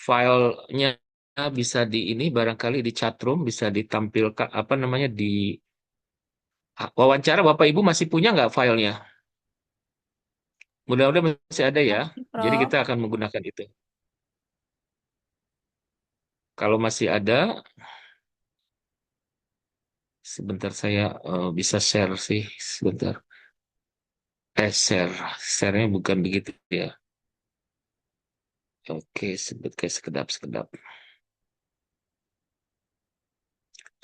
filenya bisa di ini barangkali di chatroom bisa ditampilkan apa namanya di wawancara Bapak Ibu masih punya nggak filenya? Mudah-mudahan masih ada ya. Masih, Jadi Prof. kita akan menggunakan itu. Kalau masih ada, sebentar saya bisa share sih sebentar. Share-nya bukan begitu ya. Oke, kayak sekedap sekedap.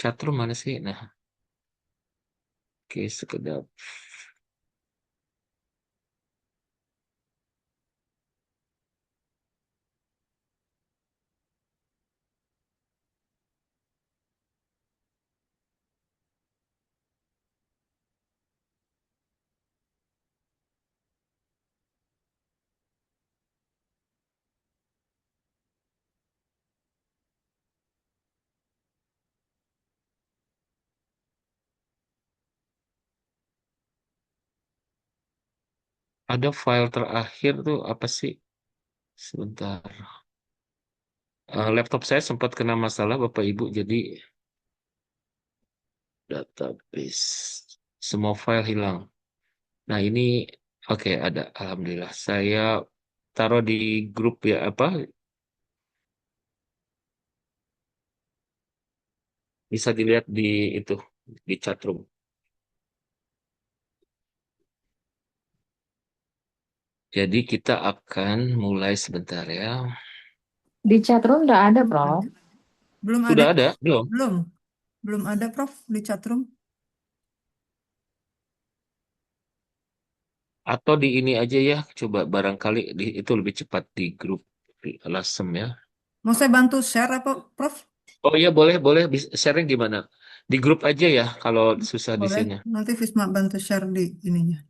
Chatroom mana sih? Nah, oke sekedap. Ada file terakhir tuh apa sih? Sebentar. Laptop saya sempat kena masalah Bapak Ibu, jadi database semua file hilang. Nah ini oke ada, Alhamdulillah. Saya taruh di grup ya apa? Bisa dilihat di itu di chatroom. Jadi kita akan mulai sebentar ya. Di chatroom udah ada, Prof. Belum ada, Sudah ada, belum? belum, belum ada, Prof, di chatroom. Atau di ini aja ya, coba barangkali itu lebih cepat di grup di Lasem ya. Mau saya bantu share apa, Prof? Oh iya boleh, boleh. Sharing gimana? Di grup aja ya, kalau susah di Boleh. sini. Nanti Visma bantu share di ininya.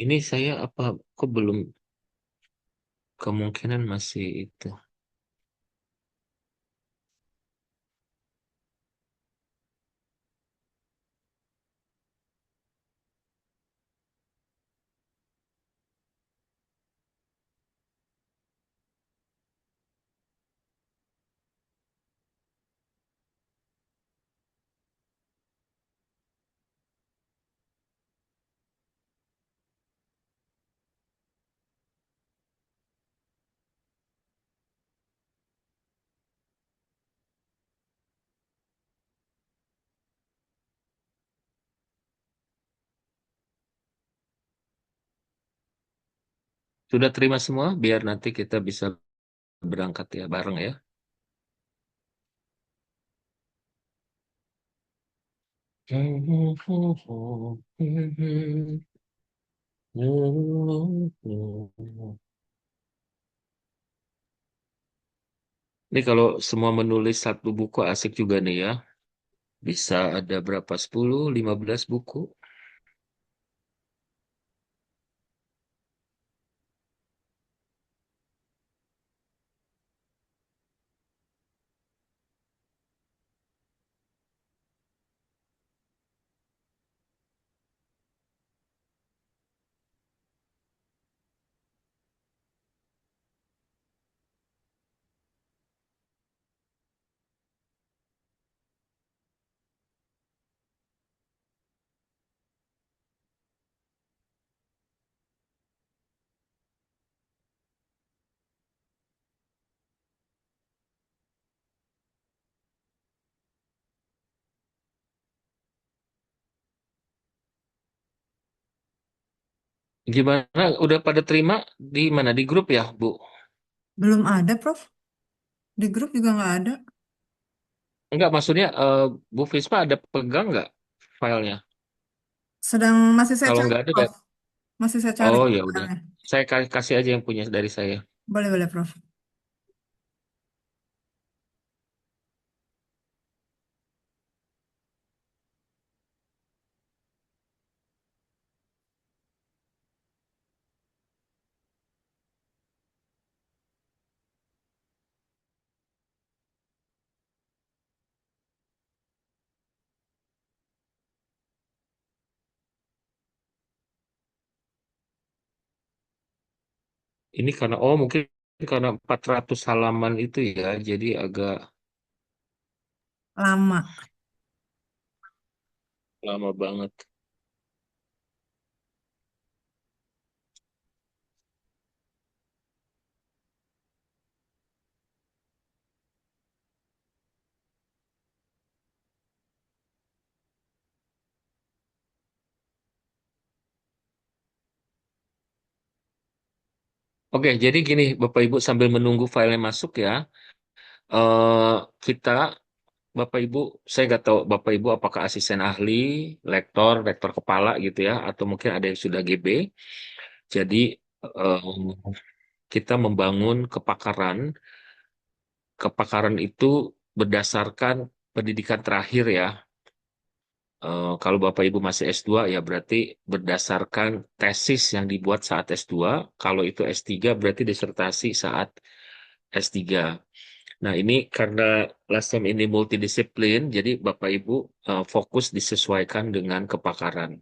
Ini saya apa, kok belum, kemungkinan masih itu. Sudah terima semua, biar nanti kita bisa berangkat ya bareng ya. Ini kalau semua menulis satu buku asik juga nih ya. Bisa ada berapa? 10, 15 buku. Gimana? Udah pada terima di mana? Di grup ya, Bu? Belum ada, Prof. Di grup juga nggak ada. Enggak, maksudnya Bu Fisma ada pegang nggak filenya? Masih saya Kalau cari, nggak ada, Prof. Masih saya cari oh ya udah. filenya. Saya kasih aja yang punya dari saya. Boleh, boleh, Prof. Ini karena, oh mungkin karena 400 halaman itu ya, jadi agak Lama. lama banget. Oke, jadi gini, Bapak Ibu sambil menunggu filenya masuk ya, eh kita, Bapak Ibu, saya nggak tahu Bapak Ibu apakah asisten ahli, lektor, rektor kepala gitu ya, atau mungkin ada yang sudah GB. Jadi eh, kita membangun kepakaran. Kepakaran itu berdasarkan pendidikan terakhir ya. Kalau Bapak Ibu masih S2 ya berarti berdasarkan tesis yang dibuat saat S2. Kalau itu S3 berarti disertasi saat S3. Nah, ini karena LASEM ini multidisiplin, jadi Bapak Ibu fokus disesuaikan dengan kepakaran.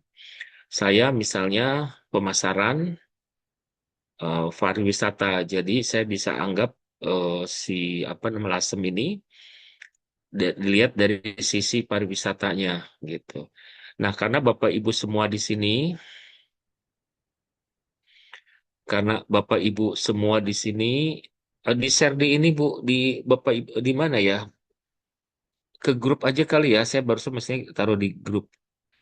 Saya misalnya pemasaran pariwisata, jadi saya bisa anggap si apa namanya LASEM ini dilihat dari sisi pariwisatanya gitu. Nah, karena Bapak Ibu semua di sini, karena Bapak Ibu semua di sini, di share di ini Bu, di Bapak Ibu di mana ya? Ke grup aja kali ya. Saya baru mestinya taruh di grup.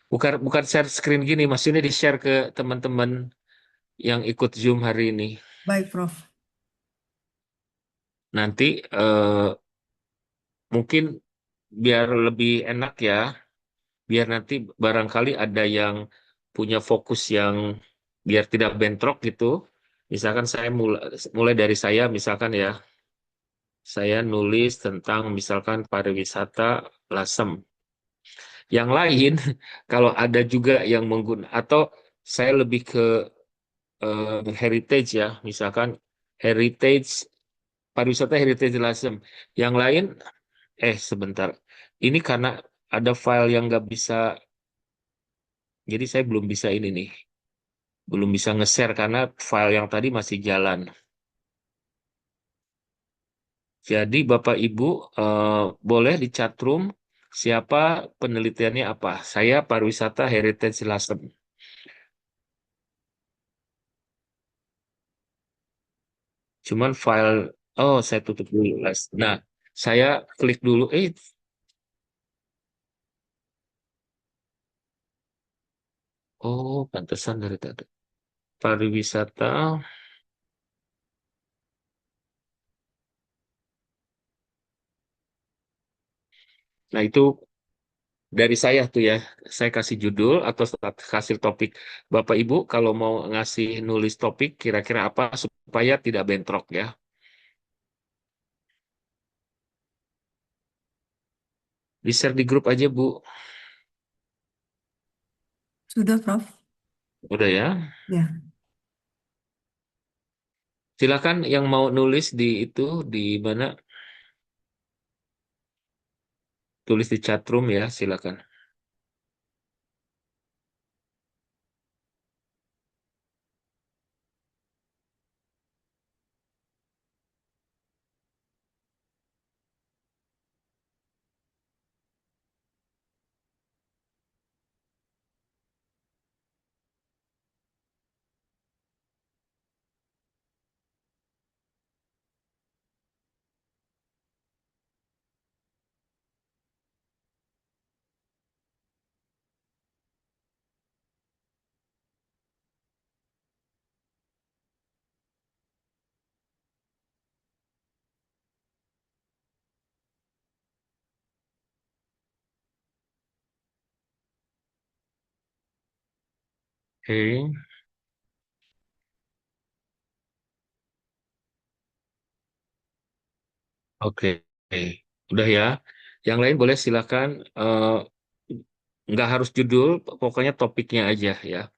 Bukan bukan share screen gini, maksudnya di share ke teman-teman yang ikut Zoom hari ini. Baik, Prof. Nanti mungkin biar lebih enak ya, biar nanti barangkali ada yang punya fokus yang biar tidak bentrok gitu. Misalkan saya mulai mulai dari saya, misalkan ya, saya nulis tentang misalkan pariwisata Lasem. Yang lain, kalau ada juga yang menggunakan atau saya lebih ke heritage ya, misalkan heritage pariwisata heritage Lasem. Yang lain, sebentar, ini karena ada file yang nggak bisa, jadi saya belum bisa ini nih, belum bisa nge-share karena file yang tadi masih jalan. Jadi Bapak Ibu boleh di chatroom siapa penelitiannya apa. Saya pariwisata heritage Lasem. Cuman file, oh saya tutup dulu. Nah, saya klik dulu. Oh pantesan dari tadi. Pariwisata. Nah itu dari saya tuh ya. Saya kasih judul atau kasih topik. Bapak Ibu kalau mau ngasih nulis topik kira-kira apa supaya tidak bentrok ya. Di share di grup aja Bu. Sudah, Prof. Udah ya. Ya. Silakan yang mau nulis di itu di mana tulis di chat room ya silakan. Oke, oke, udah ya. Yang lain boleh silakan. Nggak harus judul, pokoknya topiknya aja ya.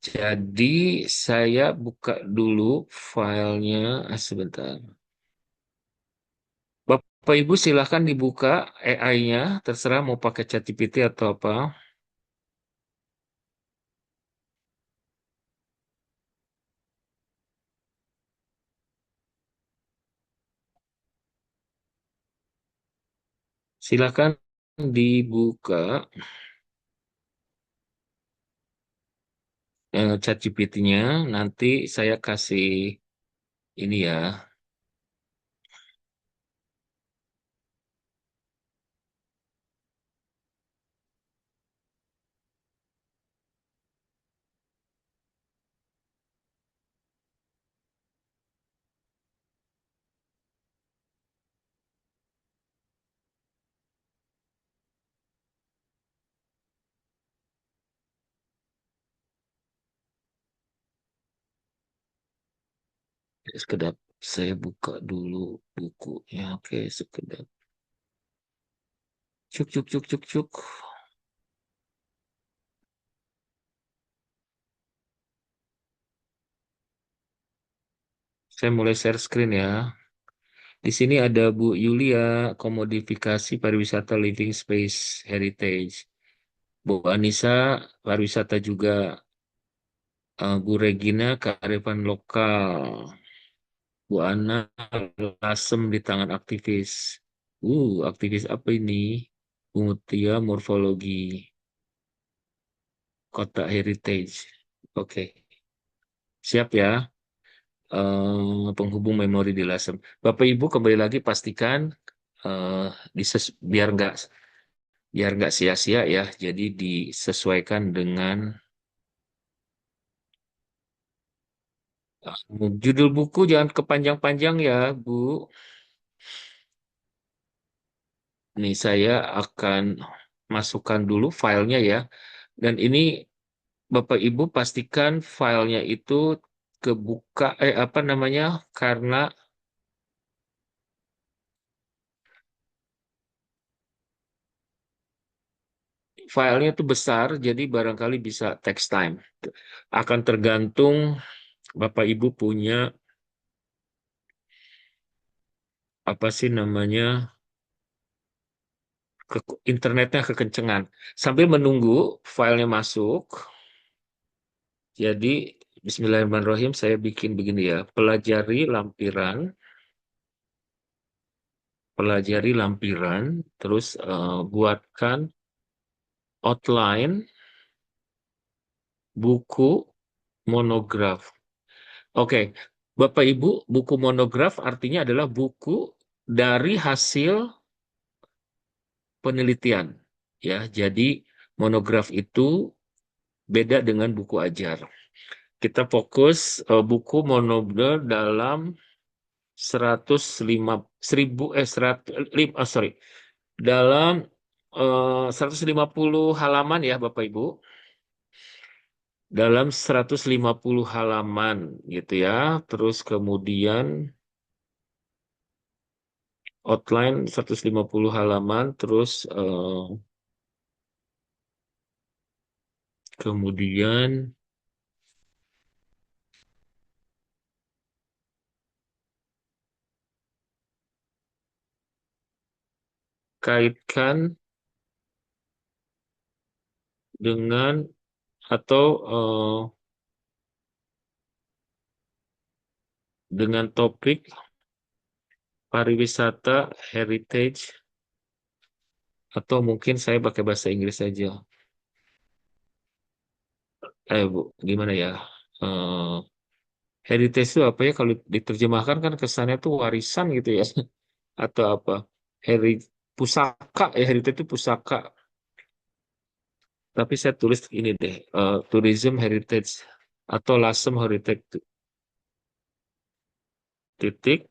Jadi saya buka dulu filenya. Sebentar. Bapak Ibu silakan dibuka AI-nya, terserah mau pakai ChatGPT atau apa. Silakan dibuka ChatGPT-nya. Nanti saya kasih ini ya. Sekedap saya buka dulu bukunya. Oke, sekedap. Cuk, cuk, cuk, cuk, cuk. Saya mulai share screen ya. Di sini ada Bu Yulia, komodifikasi pariwisata living space heritage. Bu Anissa, pariwisata juga. Bu Regina, kearifan lokal. Bu Ana, lasem di tangan aktivis. Aktivis apa ini? Bu Mutia, morfologi. Kota heritage. Oke, siap ya. Penghubung memori di lasem. Bapak Ibu kembali lagi pastikan eh, biar nggak sia-sia ya. Jadi disesuaikan dengan judul buku, jangan kepanjang-panjang ya, Bu. Nih saya akan masukkan dulu filenya ya. Dan ini Bapak Ibu pastikan filenya itu kebuka apa namanya? Karena filenya itu besar, jadi barangkali bisa text time. Akan tergantung Bapak Ibu punya apa sih namanya internetnya kekencengan. Sambil menunggu filenya masuk, jadi Bismillahirrahmanirrahim saya bikin begini ya. Pelajari lampiran, terus buatkan outline buku monograf. Oke, Bapak Ibu, buku monograf artinya adalah buku dari hasil penelitian. Ya, jadi monograf itu beda dengan buku ajar. Kita fokus buku monograf dalam 105 1000 100 sorry, dalam 150 halaman ya Bapak Ibu. Dalam 150 halaman gitu ya. Terus kemudian outline 150 halaman, terus kemudian kaitkan dengan atau dengan topik pariwisata heritage, atau mungkin saya pakai bahasa Inggris saja. Bu, gimana ya? Eh, Heritage itu apa ya? Kalau diterjemahkan kan kesannya tuh warisan gitu ya, atau apa? Heri Pusaka ya, heritage itu pusaka. Tapi saya tulis ini deh, tourism heritage atau lasem heritage titik.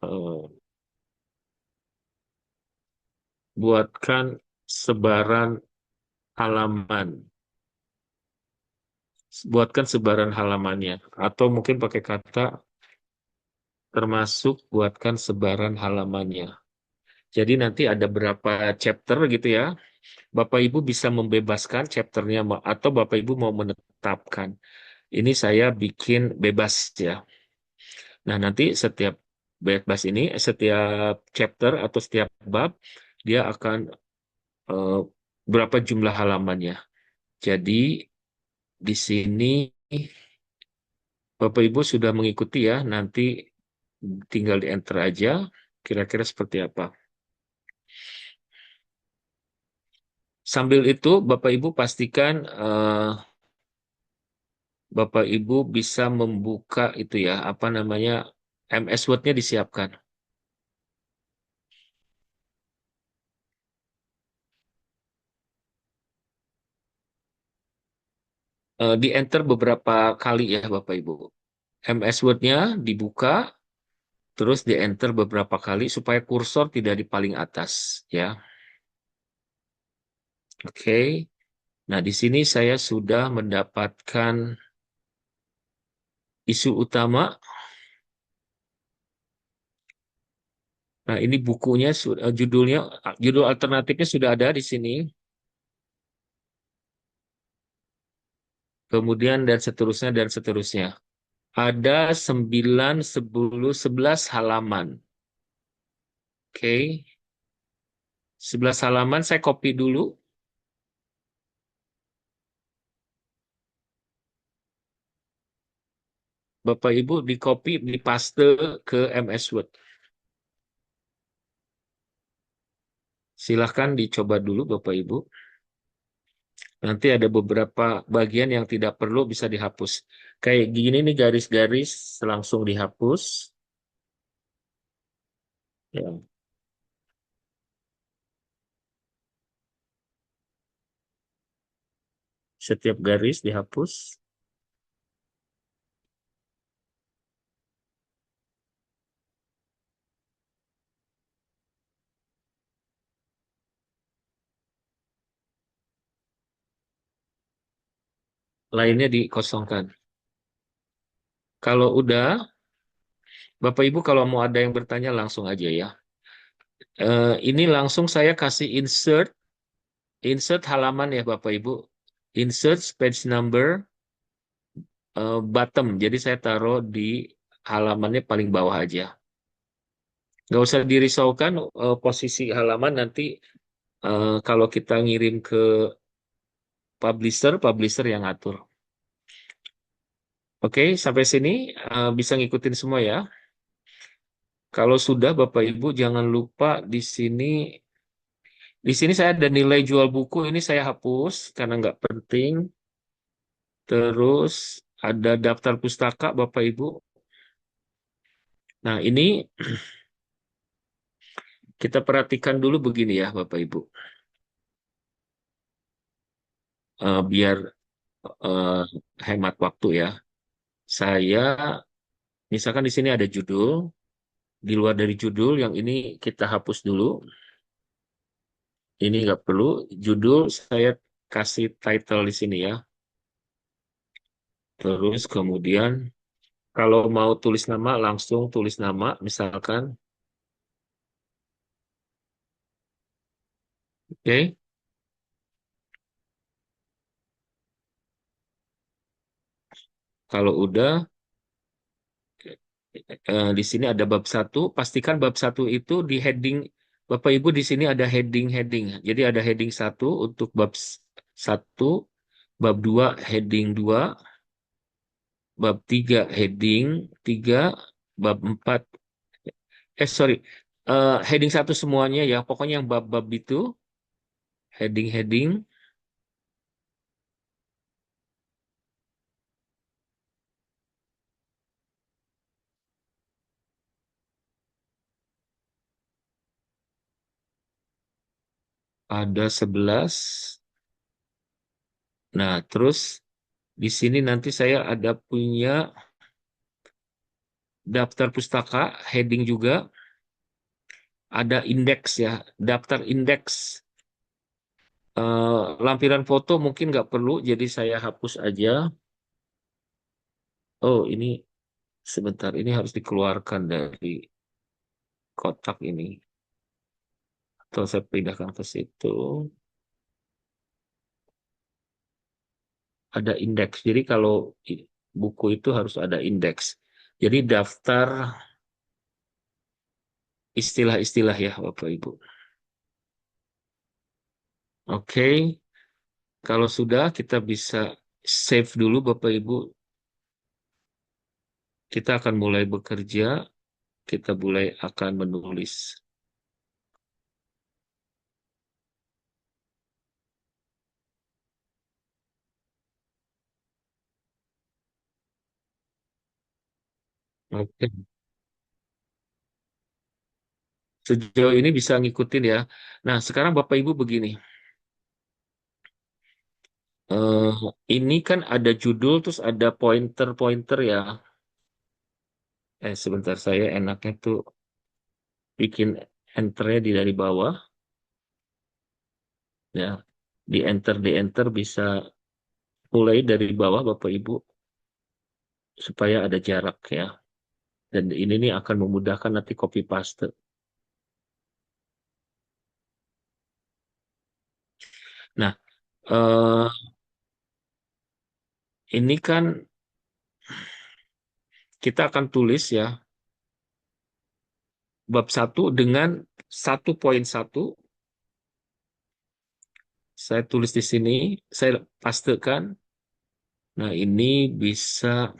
eh, Buatkan sebaran halaman, buatkan sebaran halamannya, atau mungkin pakai kata termasuk buatkan sebaran halamannya. Jadi nanti ada berapa chapter gitu ya. Bapak Ibu bisa membebaskan chapternya atau Bapak Ibu mau menetapkan. Ini saya bikin bebas ya. Nah, nanti setiap bebas ini, setiap chapter atau setiap bab, dia akan eh, berapa jumlah halamannya. Jadi di sini Bapak Ibu sudah mengikuti ya, nanti tinggal di enter aja, kira-kira seperti apa. Sambil itu Bapak Ibu pastikan Bapak Ibu bisa membuka itu ya, apa namanya, MS Word-nya disiapkan. Di enter beberapa kali ya Bapak Ibu. MS Word-nya dibuka, terus di enter beberapa kali supaya kursor tidak di paling atas ya. Oke. Nah, di sini saya sudah mendapatkan isu utama. Nah, ini bukunya, judulnya, judul alternatifnya sudah ada di sini. Kemudian dan seterusnya dan seterusnya. Ada 9, 10, 11 halaman. Oke. 11 halaman saya copy dulu. Bapak Ibu di copy, di paste ke MS Word. Silahkan dicoba dulu Bapak Ibu. Nanti ada beberapa bagian yang tidak perlu bisa dihapus. Kayak gini nih garis-garis langsung dihapus. Ya, setiap garis dihapus. Lainnya dikosongkan. Kalau udah, Bapak Ibu kalau mau ada yang bertanya langsung aja ya. Ini langsung saya kasih insert, insert halaman ya Bapak Ibu. Insert page number bottom. Jadi saya taruh di halamannya paling bawah aja. Nggak usah dirisaukan posisi halaman nanti kalau kita ngirim ke publisher, publisher yang ngatur. Oke, sampai sini bisa ngikutin semua ya. Kalau sudah Bapak Ibu jangan lupa di sini saya ada nilai jual buku ini saya hapus karena nggak penting. Terus ada daftar pustaka Bapak Ibu. Nah ini kita perhatikan dulu begini ya Bapak Ibu. Biar eh, hemat waktu ya. Saya misalkan di sini ada judul. Di luar dari judul yang ini kita hapus dulu. Ini nggak perlu. Judul saya kasih title di sini ya. Terus kemudian kalau mau tulis nama langsung tulis nama misalkan. Oke. Kalau udah di sini ada bab satu. Pastikan bab satu itu di heading Bapak Ibu di sini ada heading-heading. Jadi ada heading satu untuk bab satu, bab 2 heading 2, bab 3 heading 3, bab 4 sorry, heading satu semuanya ya. Pokoknya yang bab-bab itu heading-heading ada 11. Nah, terus di sini nanti saya ada punya daftar pustaka heading juga, ada indeks ya, daftar indeks. Lampiran foto mungkin nggak perlu, jadi saya hapus aja. Oh, ini sebentar, ini harus dikeluarkan dari kotak ini. Atau saya pindahkan ke situ. Ada indeks. Jadi kalau buku itu harus ada indeks. Jadi daftar istilah-istilah ya, Bapak Ibu. Oke, kalau sudah kita bisa save dulu, Bapak Ibu. Kita akan mulai bekerja, kita mulai akan menulis. Oke. Sejauh ini bisa ngikutin ya. Nah, sekarang Bapak Ibu begini. Eh, ini kan ada judul terus ada pointer-pointer ya. Sebentar saya enaknya tuh bikin enternya dari bawah ya. Di enter bisa mulai dari bawah Bapak Ibu supaya ada jarak ya. Dan ini nih akan memudahkan nanti copy paste. Nah, eh, ini kan kita akan tulis ya bab satu dengan 1.1. Saya tulis di sini, saya pastekan. Nah, ini bisa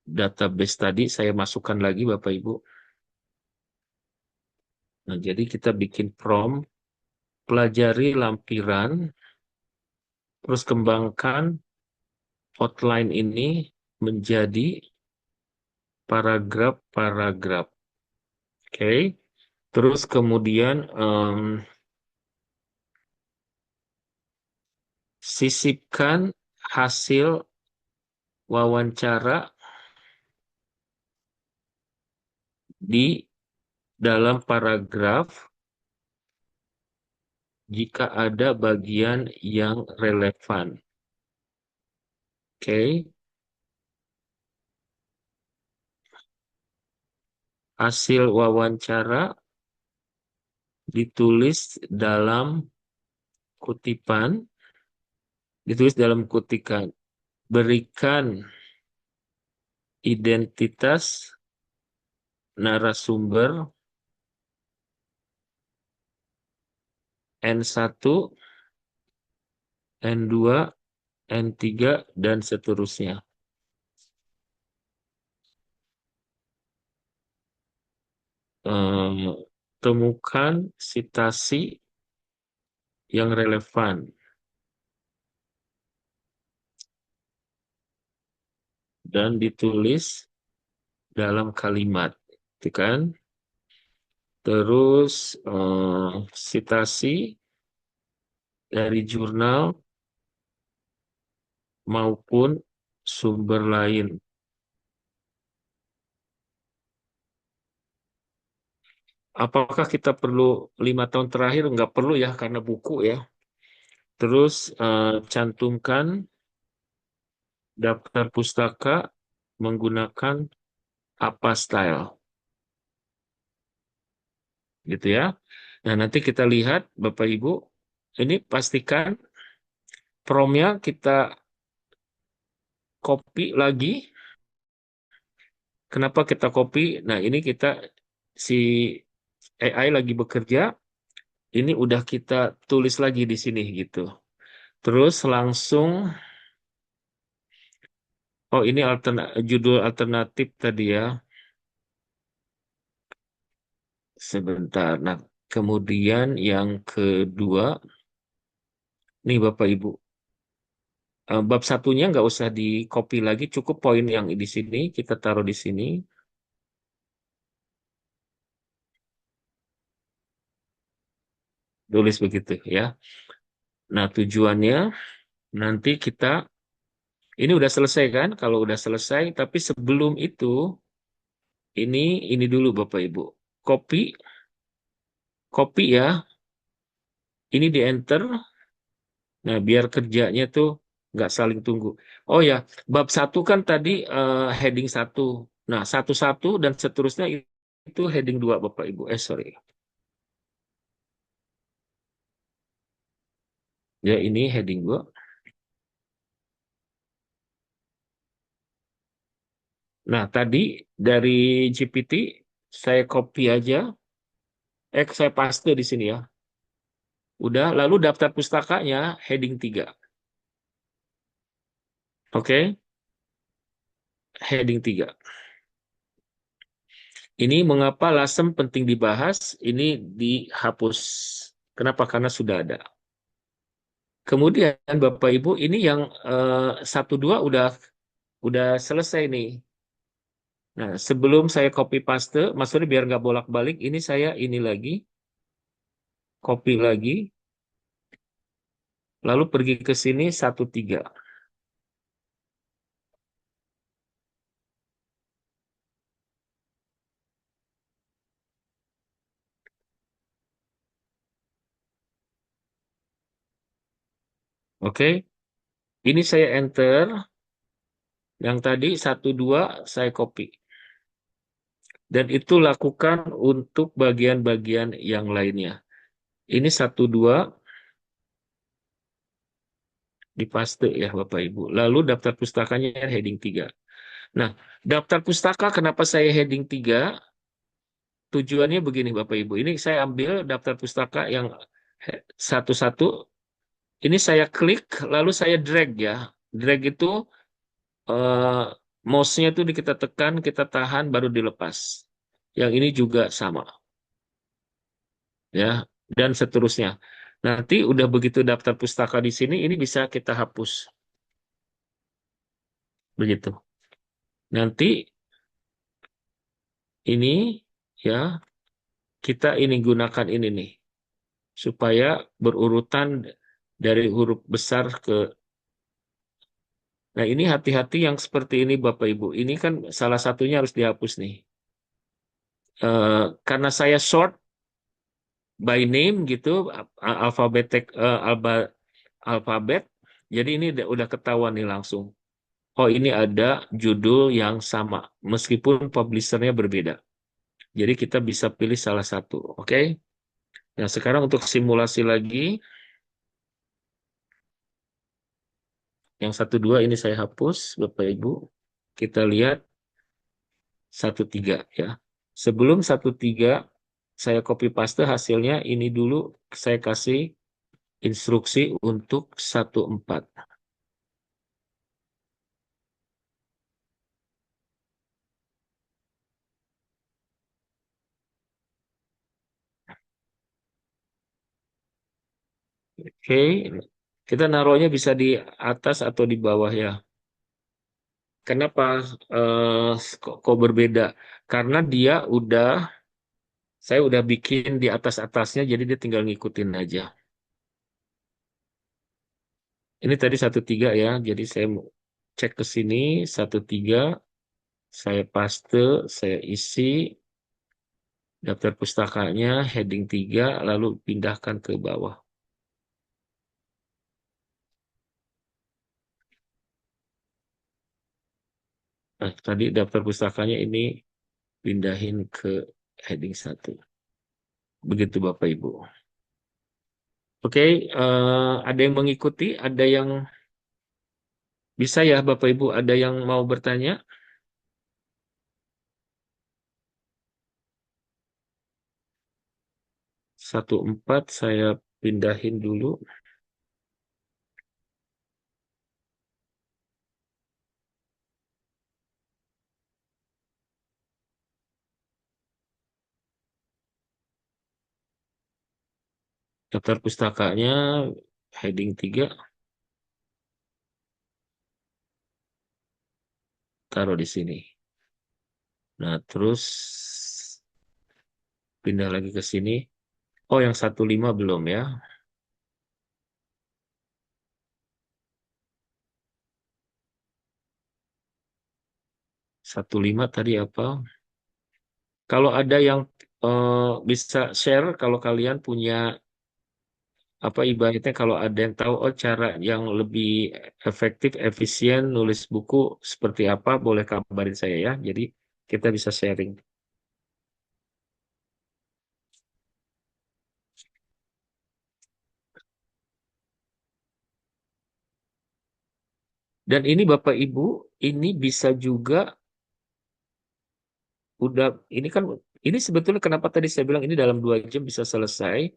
database tadi saya masukkan lagi Bapak Ibu. Nah, jadi kita bikin prompt, pelajari lampiran, terus kembangkan outline ini menjadi paragraf-paragraf. Oke. Terus kemudian sisipkan hasil wawancara di dalam paragraf jika ada bagian yang relevan. Oke. Hasil wawancara ditulis dalam kutipan, ditulis dalam kutikan. Berikan identitas narasumber N1, N2, N3, dan seterusnya. Eh, temukan sitasi yang relevan dan ditulis dalam kalimat, gitu kan? Terus sitasi dari jurnal maupun sumber lain. Apakah kita perlu 5 tahun terakhir? Nggak perlu ya, karena buku ya. Terus cantumkan daftar pustaka menggunakan apa style, gitu ya. Nah, nanti kita lihat, Bapak Ibu, ini pastikan promnya kita copy lagi. Kenapa kita copy? Nah, ini kita si AI lagi bekerja, ini udah kita tulis lagi di sini gitu. Terus langsung, oh ini judul alternatif tadi ya. Sebentar. Nah, kemudian yang kedua, nih Bapak Ibu, bab satunya nggak usah di copy lagi, cukup poin yang di sini kita taruh di sini, tulis begitu ya. Nah, tujuannya nanti kita ini udah selesai kan? Kalau udah selesai, tapi sebelum itu ini dulu Bapak Ibu, copy, copy ya, ini di enter. Nah, biar kerjanya tuh nggak saling tunggu. Oh ya, bab satu kan tadi heading satu. Nah, satu-satu dan seterusnya itu heading dua, Bapak Ibu. Sorry. Ya, ini heading dua. Nah, tadi dari GPT saya copy aja. Saya paste di sini ya. Udah, lalu daftar pustakanya heading 3. Oke, heading 3. Ini mengapa lasem penting dibahas, ini dihapus. Kenapa? Karena sudah ada. Kemudian Bapak Ibu ini yang satu dua udah selesai nih. Nah, sebelum saya copy paste, maksudnya biar nggak bolak-balik, ini saya ini lagi, copy lagi, lalu pergi ke sini satu tiga. Oke, ini saya enter, yang tadi satu dua saya copy. Dan itu lakukan untuk bagian-bagian yang lainnya. Ini satu dua dipaste ya Bapak Ibu. Lalu daftar pustakanya heading 3. Nah, daftar pustaka kenapa saya heading 3? Tujuannya begini Bapak Ibu. Ini saya ambil daftar pustaka yang satu-satu. Ini saya klik, lalu saya drag ya. Drag itu eh, mouse-nya itu kita tekan, kita tahan, baru dilepas. Yang ini juga sama ya, dan seterusnya. Nanti udah begitu daftar pustaka di sini, ini bisa kita hapus begitu. Nanti ini ya kita ini gunakan ini nih supaya berurutan dari huruf besar ke. Nah, ini hati-hati yang seperti ini Bapak Ibu. Ini kan salah satunya harus dihapus nih. Karena saya short by name gitu, alfabet alfabet. Jadi ini udah ketahuan nih langsung. Oh, ini ada judul yang sama meskipun publishernya berbeda. Jadi kita bisa pilih salah satu, oke? Nah, sekarang untuk simulasi lagi, yang satu dua ini saya hapus, Bapak Ibu. Kita lihat satu tiga ya. Sebelum satu tiga, saya copy paste hasilnya ini dulu saya kasih instruksi untuk satu empat. Oke, kita naruhnya bisa di atas atau di bawah ya. Kenapa kok berbeda? Karena saya udah bikin di atas-atasnya, jadi dia tinggal ngikutin aja. Ini tadi satu tiga ya, jadi saya mau cek ke sini satu tiga, saya paste, saya isi daftar pustakanya, heading 3, lalu pindahkan ke bawah. Nah, tadi daftar pustakanya ini pindahin ke heading 1. Begitu Bapak Ibu. Oke, ada yang mengikuti, ada yang bisa ya Bapak Ibu, ada yang mau bertanya? Satu empat saya pindahin dulu. Daftar pustakanya heading 3 taruh di sini. Nah, terus pindah lagi ke sini. Oh, yang 15 belum ya. 15 tadi apa? Kalau ada yang bisa share, kalau kalian punya apa ibaratnya kalau ada yang tahu oh cara yang lebih efektif, efisien nulis buku seperti apa, boleh kabarin saya ya. Jadi kita bisa sharing. Dan ini Bapak Ibu, ini bisa juga udah ini kan ini sebetulnya kenapa tadi saya bilang ini dalam 2 jam bisa selesai.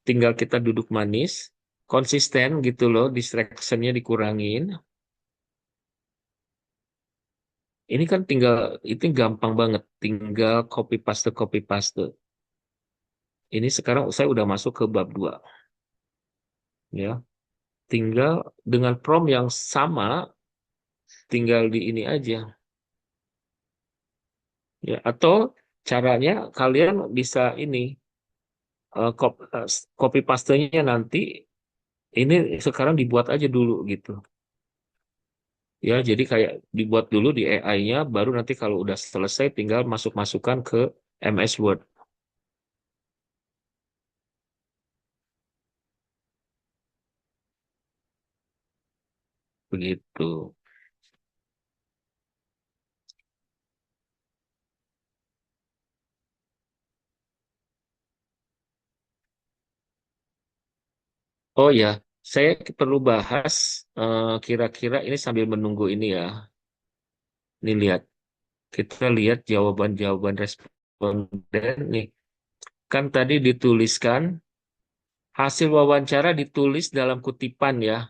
Tinggal kita duduk manis, konsisten gitu loh, distractionnya dikurangin. Ini kan tinggal itu gampang banget, tinggal copy paste. Ini sekarang saya udah masuk ke bab 2 ya. tinggal dengan prompt yang sama, tinggal di ini aja. Ya, atau caranya kalian bisa ini copy pastenya nanti ini sekarang dibuat aja dulu gitu. Ya, jadi kayak dibuat dulu di AI-nya, baru nanti kalau udah selesai tinggal masuk-masukkan ke MS Word begitu. Oh ya, saya perlu bahas kira-kira ini sambil menunggu ini ya. Ini lihat, kita lihat jawaban-jawaban responden nih. Kan tadi dituliskan hasil wawancara ditulis dalam kutipan ya.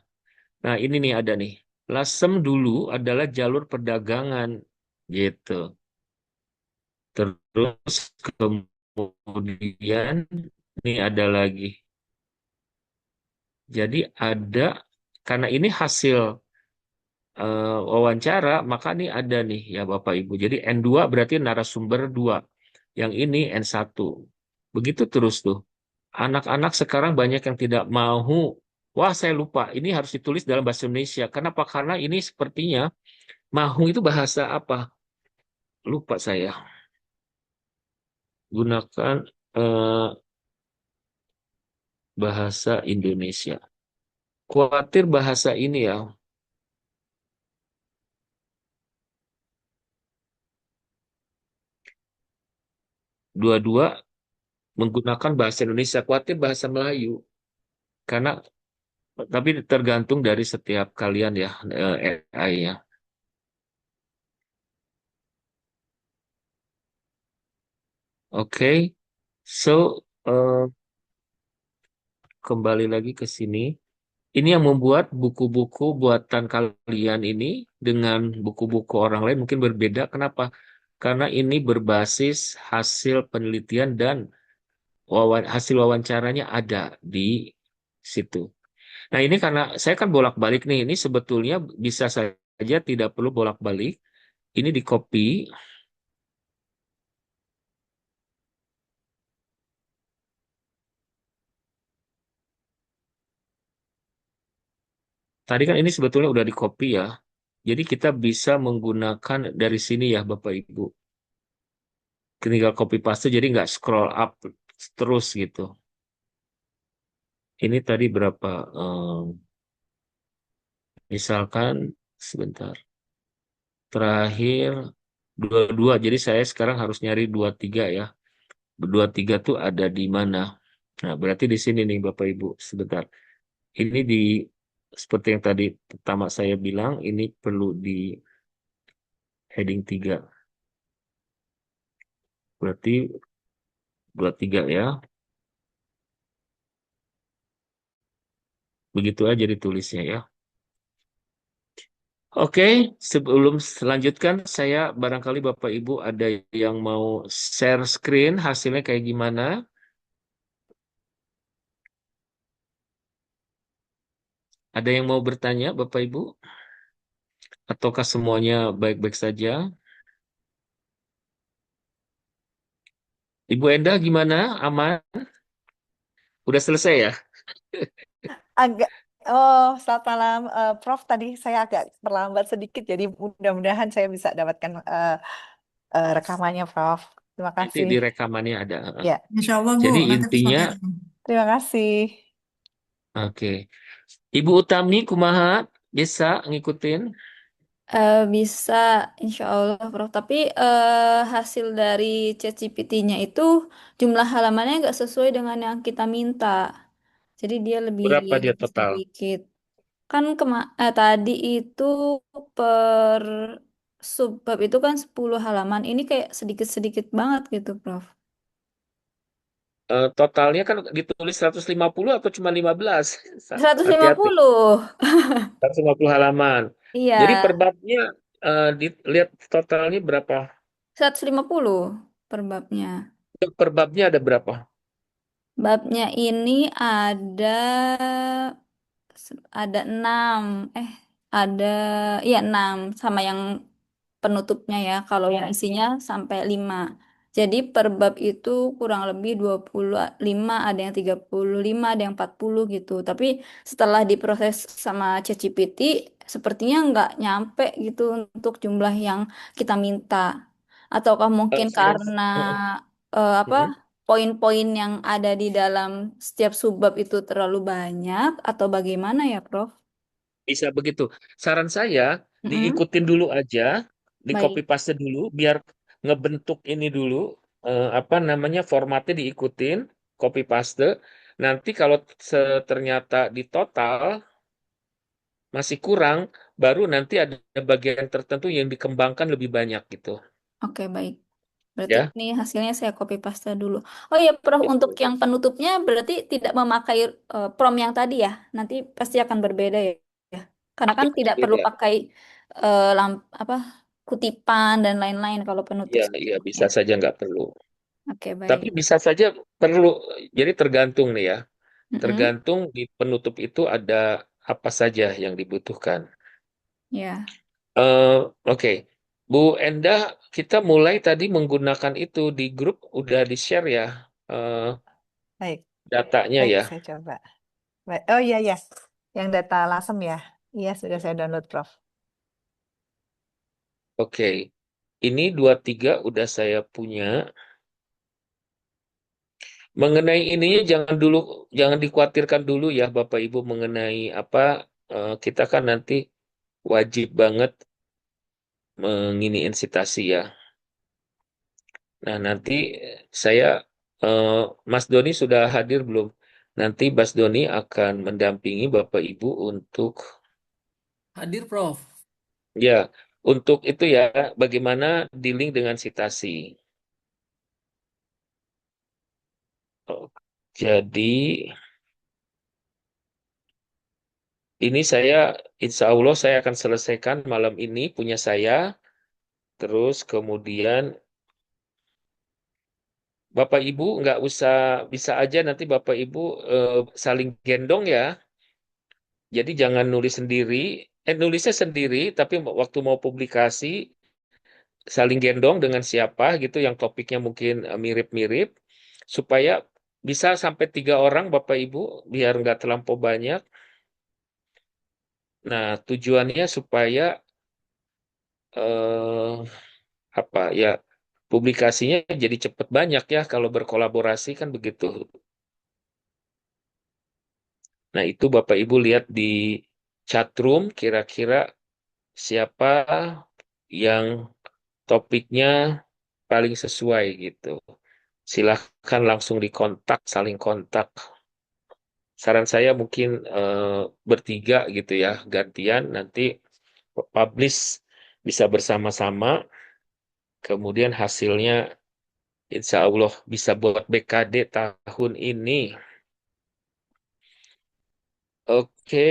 Nah, ini nih ada nih. Lasem dulu adalah jalur perdagangan gitu. Terus kemudian ini ada lagi. Jadi ada karena ini hasil wawancara, maka nih ada nih ya Bapak Ibu. Jadi N2 berarti narasumber 2. Yang ini N1. Begitu terus tuh. Anak-anak sekarang banyak yang tidak mau. Wah, saya lupa. Ini harus ditulis dalam bahasa Indonesia. Kenapa? Karena ini sepertinya mahu itu bahasa apa? Lupa saya. Gunakan bahasa Indonesia. Khawatir bahasa ini ya. Dua-dua menggunakan bahasa Indonesia. Khawatir bahasa Melayu. Karena tapi tergantung dari setiap kalian ya AI-nya. Oke, so kembali lagi ke sini. Ini yang membuat buku-buku buatan kalian ini dengan buku-buku orang lain mungkin berbeda. Kenapa? Karena ini berbasis hasil penelitian dan hasil wawancaranya ada di situ. Nah, ini karena saya kan bolak-balik nih. Ini sebetulnya bisa saja tidak perlu bolak-balik. Ini di copy. Tadi kan ini sebetulnya udah di copy ya. Jadi kita bisa menggunakan dari sini ya Bapak Ibu. Tinggal copy paste jadi nggak scroll up terus gitu. Ini tadi berapa? Misalkan sebentar. Terakhir 22. Jadi saya sekarang harus nyari 23 ya. 23 tuh ada di mana? Nah, berarti di sini nih Bapak Ibu. Sebentar. Ini di seperti yang tadi pertama saya bilang, ini perlu di heading 3. Berarti 23 ya. Begitu aja ditulisnya ya. Oke, sebelum selanjutkan, saya barangkali Bapak Ibu ada yang mau share screen hasilnya kayak gimana? Ada yang mau bertanya, Bapak Ibu? Ataukah semuanya baik-baik saja? Ibu Enda gimana? Aman? Udah selesai ya? Agak, oh, selamat malam, Prof. Tadi saya agak terlambat sedikit, jadi mudah-mudahan saya bisa dapatkan rekamannya, Prof. Terima Nanti kasih. di rekamannya ada. Ya, Insya Allah Bu, Jadi nanti pas intinya, pakai. terima kasih. oke. Ibu Utami, kumaha? Bisa ngikutin? Bisa, insya Allah, Prof. Tapi hasil dari ChatGPT-nya itu jumlah halamannya nggak sesuai dengan yang kita minta. Jadi dia lebih Berapa dia total? sedikit. Kan tadi itu per subbab itu kan 10 halaman. Ini kayak sedikit-sedikit banget gitu, Prof. Totalnya kan ditulis 150 atau cuma 15? 150. Hati-hati. 150 halaman. Iya, Jadi per babnya dilihat totalnya berapa? 150 per babnya. Per babnya ada berapa? Babnya ini ada ada 6, eh ada, iya 6 sama yang penutupnya ya. Kalau yang isinya sampai 5. Jadi per bab itu kurang lebih 25, ada yang 35, ada yang 40 gitu. Tapi setelah diproses sama ChatGPT, sepertinya nggak nyampe gitu untuk jumlah yang kita minta. Ataukah mungkin Saran, karena mm, apa, mm. poin-poin yang ada di dalam setiap subbab itu terlalu banyak atau bagaimana ya, Prof? Bisa begitu. Saran saya Mm-mm. diikutin dulu aja, di copy Baik. paste dulu, biar ngebentuk ini dulu, apa namanya formatnya diikutin, copy paste. Nanti kalau ternyata di total masih kurang, baru nanti ada bagian tertentu yang dikembangkan lebih banyak gitu, Oke, baik. Berarti ya. ini hasilnya saya copy paste dulu. Oh iya, Prof, untuk Betul. yang penutupnya berarti tidak memakai prompt yang tadi ya. Nanti pasti akan berbeda ya. Ya. Karena kan Iya, tidak perlu beda. pakai apa kutipan dan lain-lain kalau penutup Iya, iya sepertinya. bisa saja nggak perlu. Oke, Tapi baik. bisa saja perlu. Jadi tergantung nih ya. Mm-mm. Tergantung di penutup itu ada apa saja yang dibutuhkan. Ya, Eh, oke, Bu Endah, kita mulai tadi menggunakan itu di grup udah di-share ya, eh, Baik, datanya baik, ya. saya coba. Baik. Oh iya, iya. Yang data lasem ya. Iya, sudah saya download, Prof. Oke, ini dua tiga udah saya punya. Mengenai ininya jangan dikhawatirkan dulu ya Bapak Ibu mengenai apa, kita kan nanti wajib banget menginiin citasi ya. Nah, nanti saya, eh, Mas Doni sudah hadir belum? Nanti Mas Doni akan mendampingi Bapak Ibu untuk, Hadir, Prof. ya, untuk itu ya, bagaimana dealing dengan citasi. Oh, jadi ini saya, insya Allah saya akan selesaikan malam ini punya saya. Terus kemudian Bapak Ibu nggak usah, bisa aja nanti Bapak Ibu saling gendong ya. Jadi jangan nulis sendiri, nulisnya sendiri, tapi waktu mau publikasi saling gendong dengan siapa gitu yang topiknya mungkin mirip-mirip, supaya bisa sampai 3 orang Bapak Ibu, biar nggak terlampau banyak. Nah, tujuannya supaya eh, apa ya, publikasinya jadi cepat banyak ya kalau berkolaborasi kan begitu. Nah, itu Bapak Ibu lihat di chatroom kira-kira siapa yang topiknya paling sesuai gitu. Silahkan langsung dikontak, saling kontak. Saran saya mungkin bertiga gitu ya, gantian nanti publish bisa bersama-sama, kemudian hasilnya insya Allah bisa buat BKD tahun ini. Oke,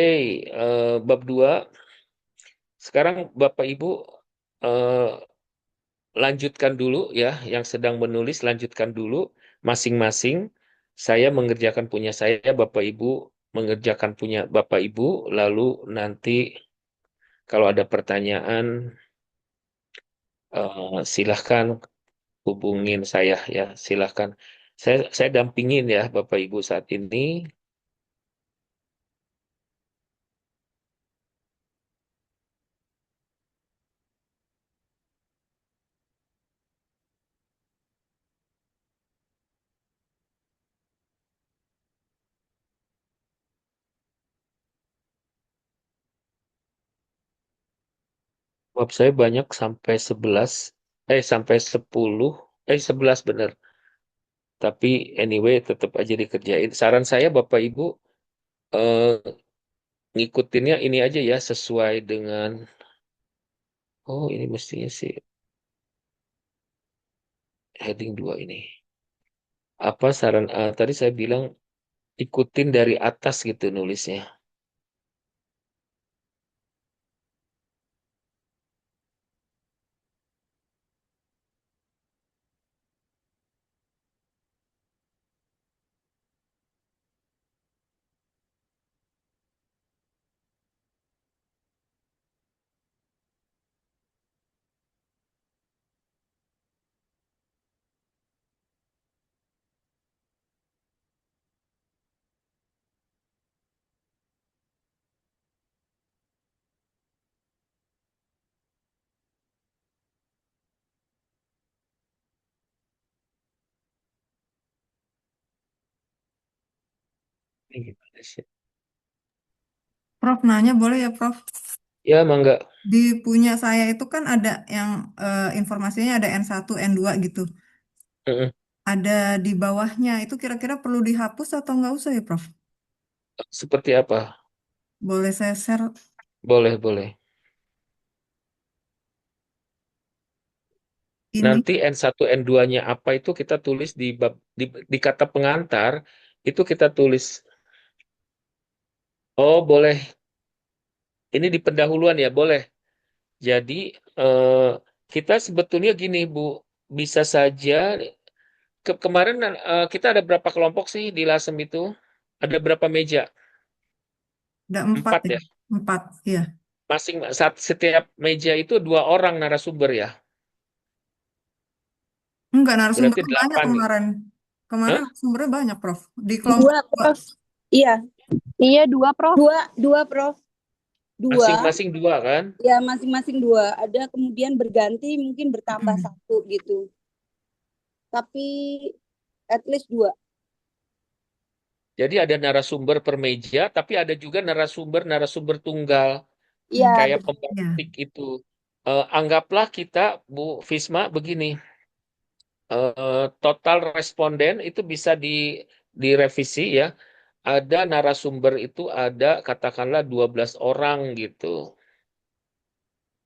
bab 2. Sekarang Bapak Ibu eh, lanjutkan dulu ya, yang sedang menulis lanjutkan dulu masing-masing. Saya mengerjakan punya saya, Bapak Ibu mengerjakan punya Bapak Ibu, lalu nanti kalau ada pertanyaan silahkan hubungin saya ya, silahkan. Saya dampingin ya Bapak Ibu saat ini. Bab saya banyak sampai 11, sampai 10, 11 bener. Tapi anyway tetap aja dikerjain. Saran saya Bapak Ibu eh, ngikutinnya ini aja ya sesuai dengan, oh ini mestinya sih heading 2 ini. Apa saran tadi saya bilang ikutin dari atas gitu nulisnya. Ini gimana sih? Prof nanya boleh ya Prof? Ya, mangga. Di punya saya itu kan ada yang informasinya ada N1, N2 gitu. Mm-mm. Ada di bawahnya itu kira-kira perlu dihapus atau nggak usah ya Prof? Seperti apa? Boleh saya share Boleh, boleh. ini? Nanti N1 N2-nya apa itu kita tulis di bab di kata pengantar itu kita tulis. Oh, boleh. Ini di pendahuluan ya, boleh. Jadi eh, kita sebetulnya gini, Bu, bisa saja kemarin kita ada berapa kelompok sih di LASEM itu? Ada berapa meja? Ada empat Empat ya? ya. Empat, iya. Setiap meja itu dua orang narasumber ya. Enggak, Berarti narasumbernya banyak delapan nih. kemarin. Kemarin Hah? narasumbernya banyak, Prof. Di kelompok Dua, dua. Prof. Iya, Iya, dua, Prof. dua, Prof. Dua, Masing-masing dua kan? ya masing-masing dua. Ada kemudian berganti mungkin bertambah Mm-mm. satu gitu. Tapi at least dua. Jadi ada narasumber per meja, tapi ada juga narasumber tunggal Iya, Hmm. kayak betul. pembatik Ya. itu. Anggaplah kita, Bu Fisma, begini. Total responden itu bisa direvisi ya. Ada narasumber itu ada katakanlah 12 orang gitu.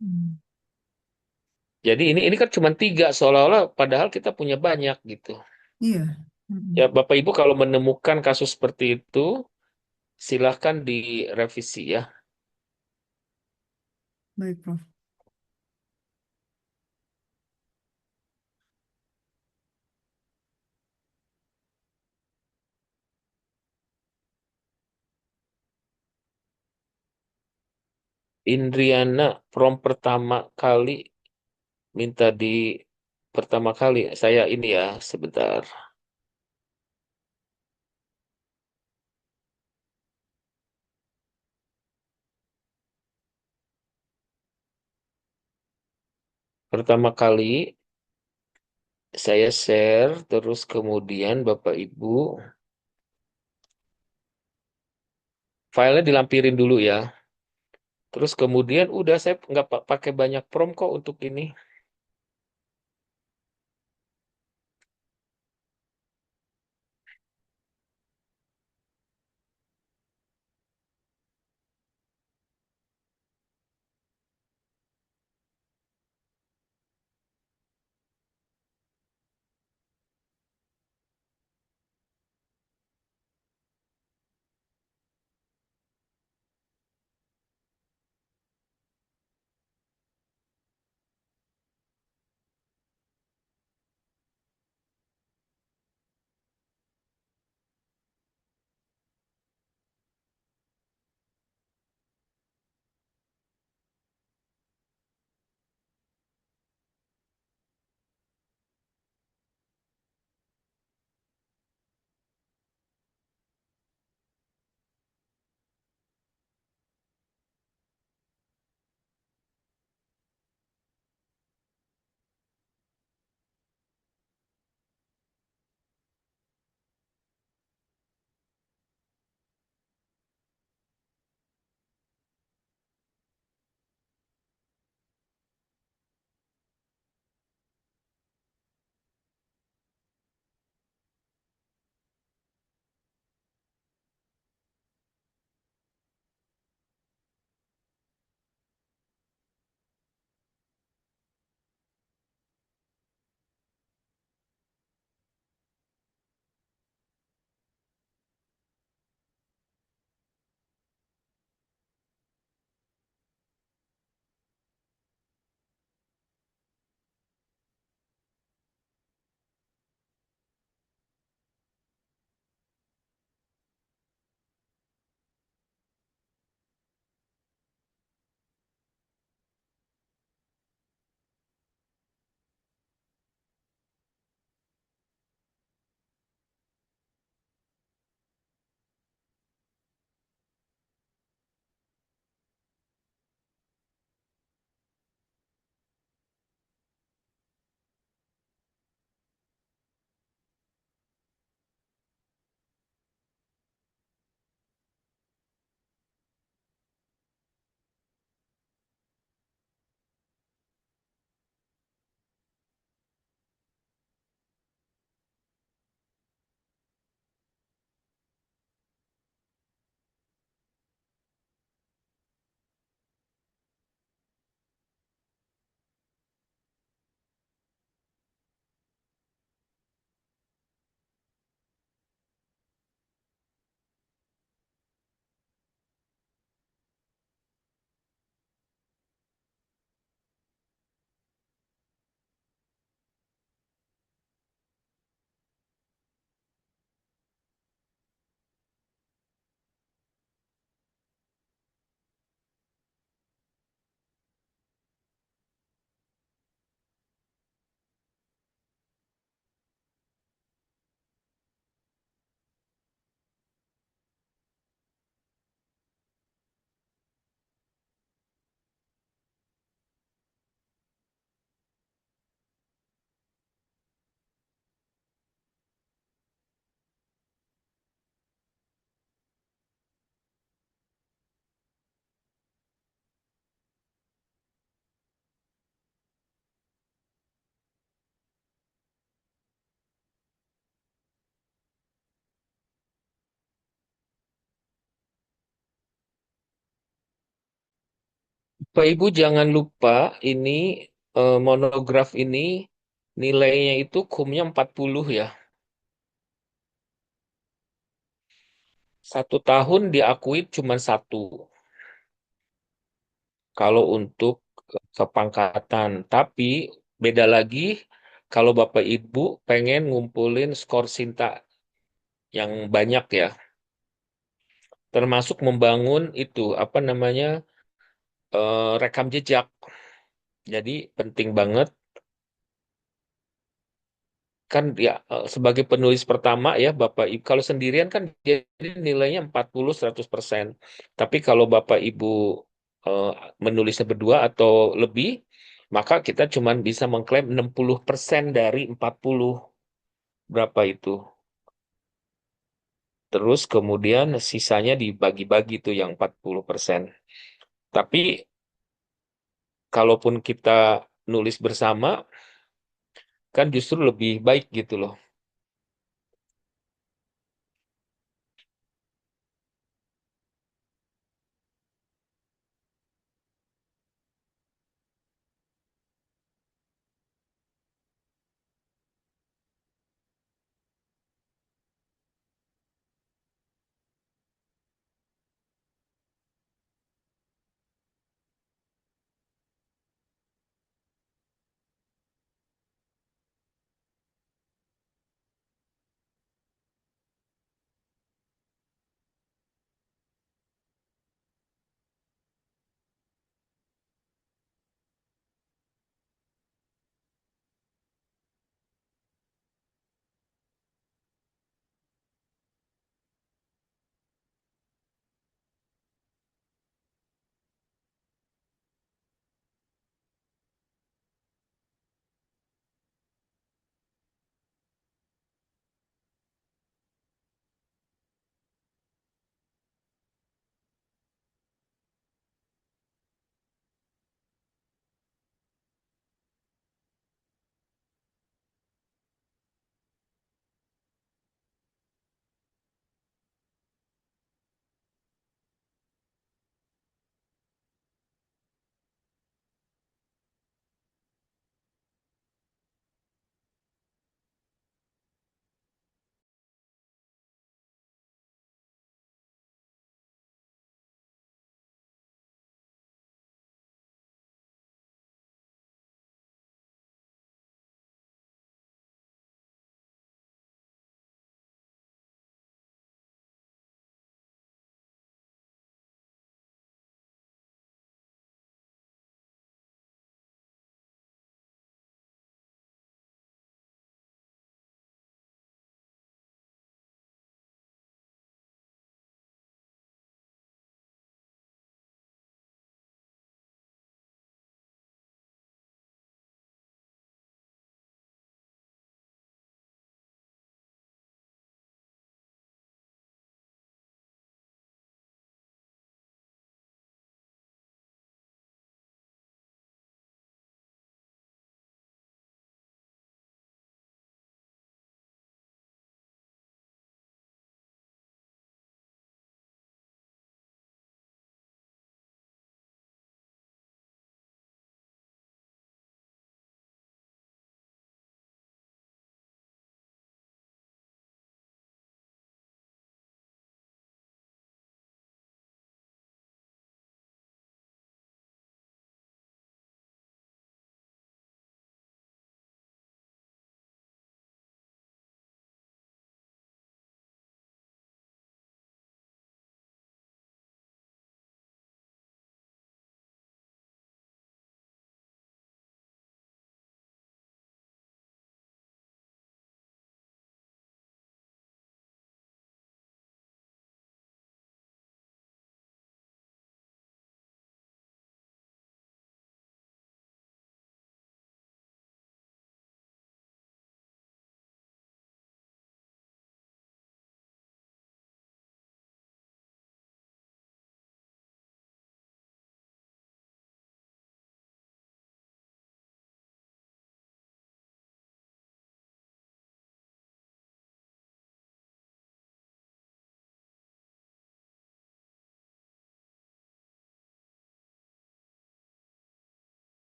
Hmm. Jadi ini kan cuma tiga seolah-olah padahal kita punya banyak gitu. Iya. Ya Mm-mm. Bapak Ibu kalau menemukan kasus seperti itu silahkan direvisi ya. Baik, Prof. Indriana prom pertama kali minta di pertama kali saya ini ya sebentar. Pertama kali saya share terus kemudian Bapak Ibu filenya dilampirin dulu ya. Terus kemudian udah saya nggak pakai banyak prom kok untuk ini. Bapak Ibu jangan lupa ini monograf ini nilainya itu kumnya 40 ya. 1 tahun diakui cuma satu. Kalau untuk kepangkatan. Tapi beda lagi kalau Bapak Ibu pengen ngumpulin skor Sinta yang banyak ya. Termasuk membangun itu apa namanya rekam jejak. Jadi penting banget kan ya sebagai penulis pertama ya Bapak Ibu kalau sendirian kan jadi nilainya 40-100%. Tapi kalau Bapak Ibu eh, menulisnya berdua atau lebih maka kita cuma bisa mengklaim 60% dari 40 berapa itu. Terus kemudian sisanya dibagi-bagi tuh yang 40%. Tapi kalaupun kita nulis bersama kan justru lebih baik gitu loh.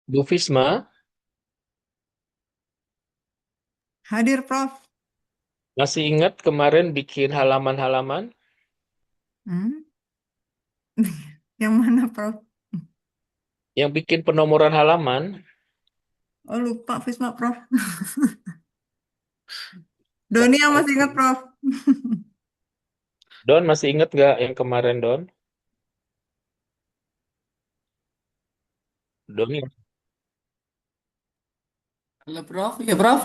Bu Fisma, Hadir, Prof. masih ingat kemarin bikin halaman-halaman? Hmm? Yang mana, Prof? Yang bikin penomoran halaman? Oh, lupa, Fisma, Prof. Doni yang masih ingat, Oke. Prof. Don masih ingat nggak yang kemarin, Don? Don ya? Halo Prof, ya Prof.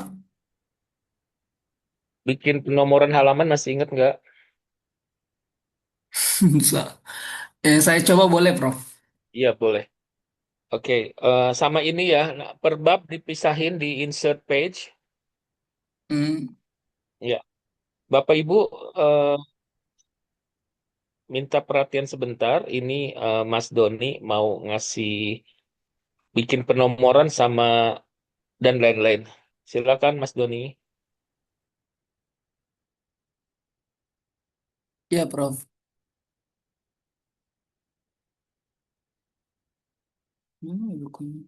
Bikin penomoran halaman masih ingat nggak? Sa- saya coba boleh Prof. Iya, boleh. Oke, sama ini ya, nah, per bab dipisahin di insert page. Hmm, Ya, Bapak Ibu eh, minta perhatian sebentar. Ini Mas Doni mau ngasih bikin penomoran sama dan lain-lain. Silakan Mas Doni. ya Prof. Bukunya?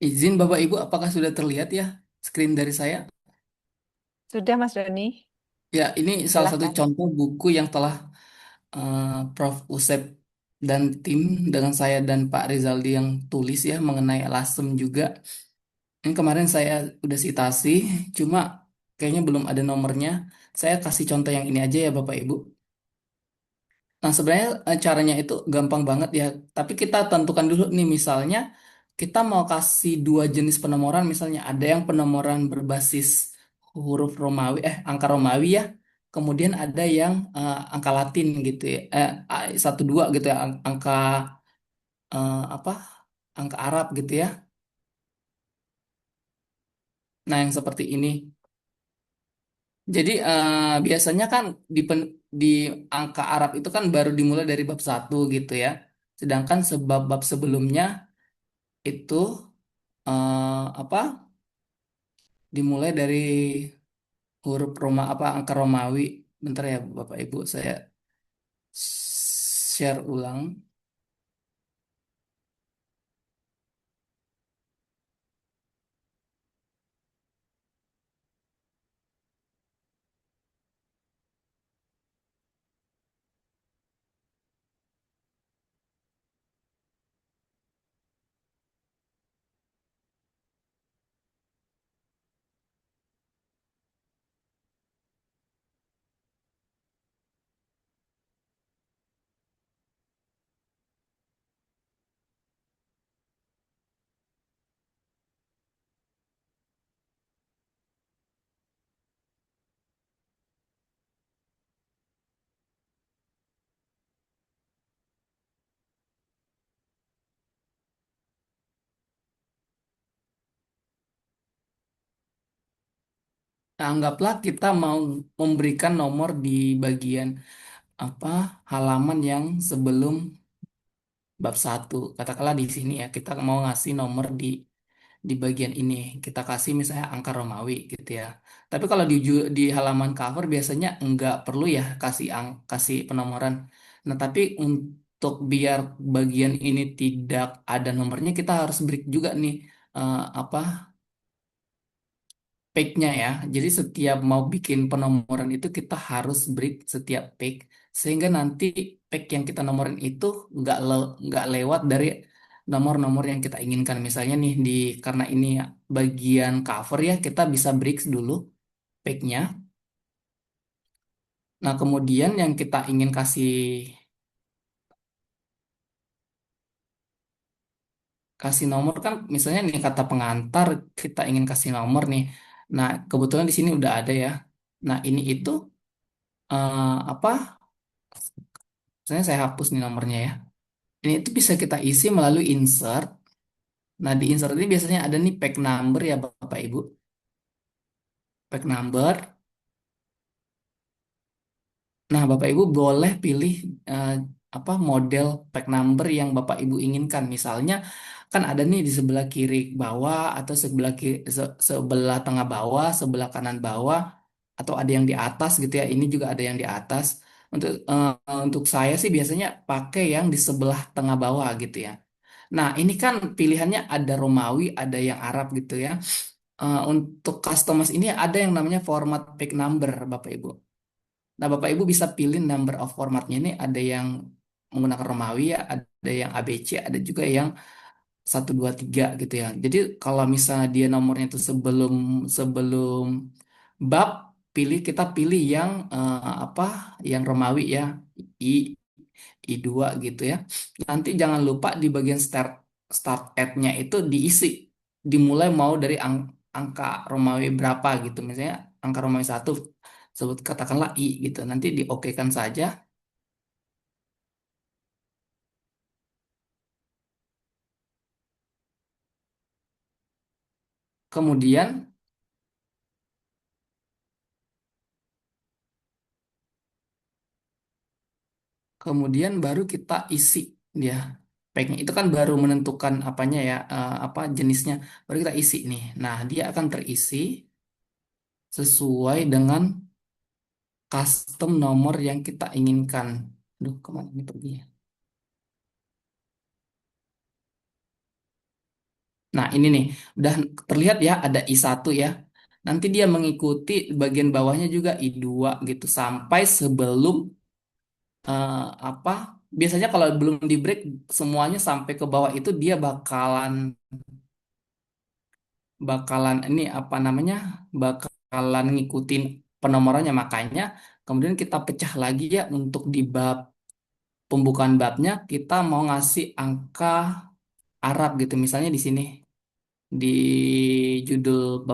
Izin Bapak Ibu, apakah sudah terlihat ya screen dari saya? Sudah, Mas Doni. Ya, ini salah satu Silahkan. contoh buku yang telah eh, Prof. Usep dan tim dengan saya dan Pak Rizaldi yang tulis ya mengenai lasem juga. Ini kemarin saya udah citasi, cuma kayaknya belum ada nomornya. Saya kasih contoh yang ini aja ya Bapak Ibu. Nah, sebenarnya caranya itu gampang banget ya. Tapi kita tentukan dulu nih misalnya kita mau kasih dua jenis penomoran. Misalnya ada yang penomoran berbasis huruf Romawi, angka Romawi ya. Kemudian ada yang angka Latin gitu ya. Satu dua gitu ya, angka apa? Angka Arab gitu ya. Nah, yang seperti ini. Jadi biasanya kan di angka Arab itu kan baru dimulai dari bab satu gitu ya. Sedangkan sebab-bab sebelumnya itu apa dimulai dari huruf Roma apa angka Romawi. Bentar ya Bapak Ibu, saya share ulang. Nah, anggaplah kita mau memberikan nomor di bagian apa halaman yang sebelum bab satu. Katakanlah di sini ya kita mau ngasih nomor di bagian ini kita kasih misalnya angka Romawi gitu ya. Tapi kalau di halaman cover biasanya nggak perlu ya kasih penomoran. Nah, tapi untuk biar bagian ini tidak ada nomornya kita harus break juga nih apa page-nya ya. Jadi setiap mau bikin penomoran itu kita harus break setiap page sehingga nanti page yang kita nomorin itu nggak lewat dari nomor-nomor yang kita inginkan. Misalnya nih karena ini bagian cover ya kita bisa break dulu page-nya. Nah, kemudian yang kita ingin kasih nomor kan misalnya nih kata pengantar kita ingin kasih nomor nih. Nah, kebetulan di sini udah ada ya. Nah, ini itu apa? Misalnya saya hapus nih nomornya ya. Ini itu bisa kita isi melalui insert. Nah, di insert ini biasanya ada nih pack number ya Bapak Ibu. Pack number. Nah, Bapak Ibu boleh pilih eh, apa model pack number yang Bapak Ibu inginkan. Misalnya kan ada nih di sebelah kiri bawah atau sebelah tengah bawah, sebelah kanan bawah atau ada yang di atas gitu ya. Ini juga ada yang di atas. Untuk saya sih biasanya pakai yang di sebelah tengah bawah gitu ya. Nah, ini kan pilihannya ada Romawi, ada yang Arab gitu ya. Untuk customize ini ada yang namanya format pack number, Bapak Ibu. Nah, Bapak Ibu bisa pilih number of formatnya ini ada yang menggunakan Romawi ya, ada yang ABC, ada juga yang 1 2 3 gitu ya. Jadi kalau misalnya dia nomornya itu sebelum sebelum bab, kita pilih yang apa? Yang Romawi ya, I I2 gitu ya. Nanti jangan lupa di bagian start at-nya itu diisi. Dimulai mau dari angka Romawi berapa gitu. Misalnya angka Romawi satu sebut katakanlah I gitu. Nanti diokekan saja. Kemudian kemudian baru kita isi dia packnya. Itu kan baru menentukan apanya ya, apa jenisnya. Baru kita isi nih. Nah, dia akan terisi sesuai dengan custom nomor yang kita inginkan. Aduh, kemana ini pergi? Nah, ini nih, udah terlihat ya ada I1 ya. Nanti dia mengikuti bagian bawahnya juga I2 gitu sampai sebelum eh, apa? Biasanya kalau belum di break semuanya sampai ke bawah itu dia bakalan bakalan ini apa namanya? Bakalan ngikutin penomorannya, makanya kemudian kita pecah lagi ya untuk di bab pembukaan babnya kita mau ngasih angka Arab gitu misalnya di sini di judul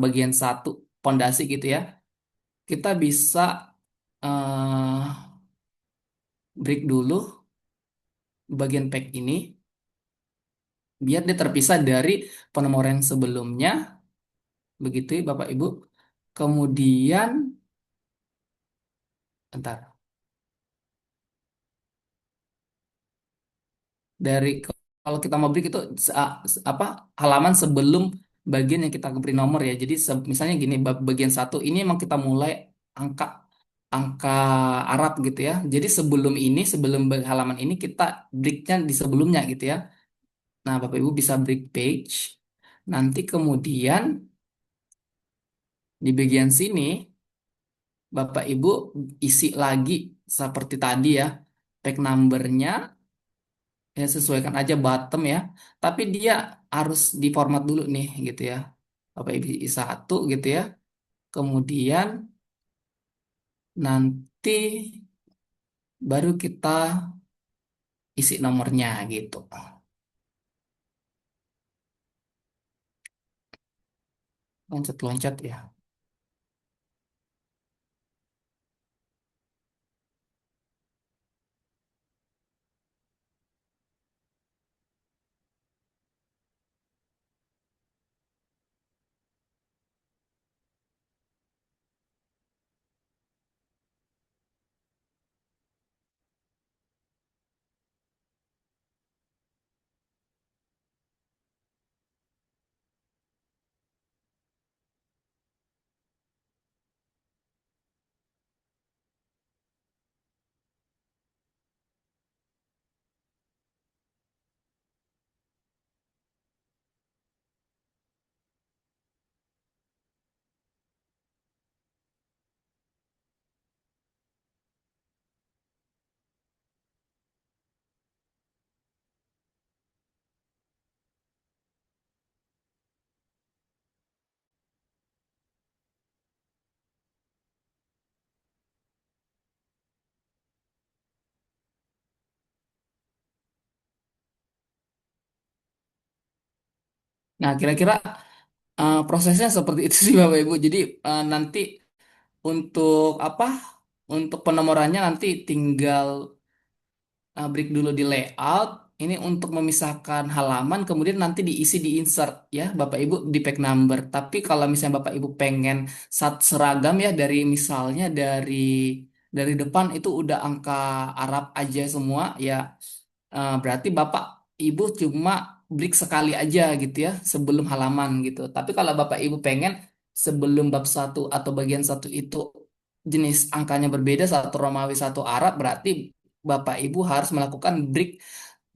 bagian satu pondasi gitu ya. Kita bisa eh break dulu bagian pack ini biar dia terpisah dari penomoran sebelumnya, begitu ya Bapak Ibu. Kemudian, bentar, dari kalau kita mau break itu apa halaman sebelum bagian yang kita beri nomor ya. Jadi misalnya gini, bagian satu ini emang kita mulai angka angka Arab gitu ya. Jadi sebelum ini, sebelum halaman ini kita breaknya di sebelumnya gitu ya. Nah, Bapak Ibu bisa break page. Nanti kemudian di bagian sini Bapak Ibu isi lagi seperti tadi ya. Pack numbernya ya sesuaikan aja bottom ya. Tapi dia harus diformat dulu nih gitu ya. Bapak Ibu isi satu gitu ya. Kemudian nanti baru kita isi nomornya gitu. Loncat-loncat ya. Nah, kira-kira prosesnya seperti itu sih Bapak Ibu. Jadi nanti untuk apa? Untuk penomorannya nanti tinggal break dulu di layout. Ini untuk memisahkan halaman, kemudian nanti diisi di insert ya, Bapak Ibu di pack number. Tapi kalau misalnya Bapak Ibu pengen seragam ya dari misalnya dari depan itu udah angka Arab aja semua ya, berarti Bapak Ibu cuma break sekali aja gitu ya sebelum halaman gitu. Tapi kalau Bapak Ibu pengen sebelum bab satu atau bagian satu itu jenis angkanya berbeda, satu Romawi satu Arab, berarti Bapak Ibu harus melakukan break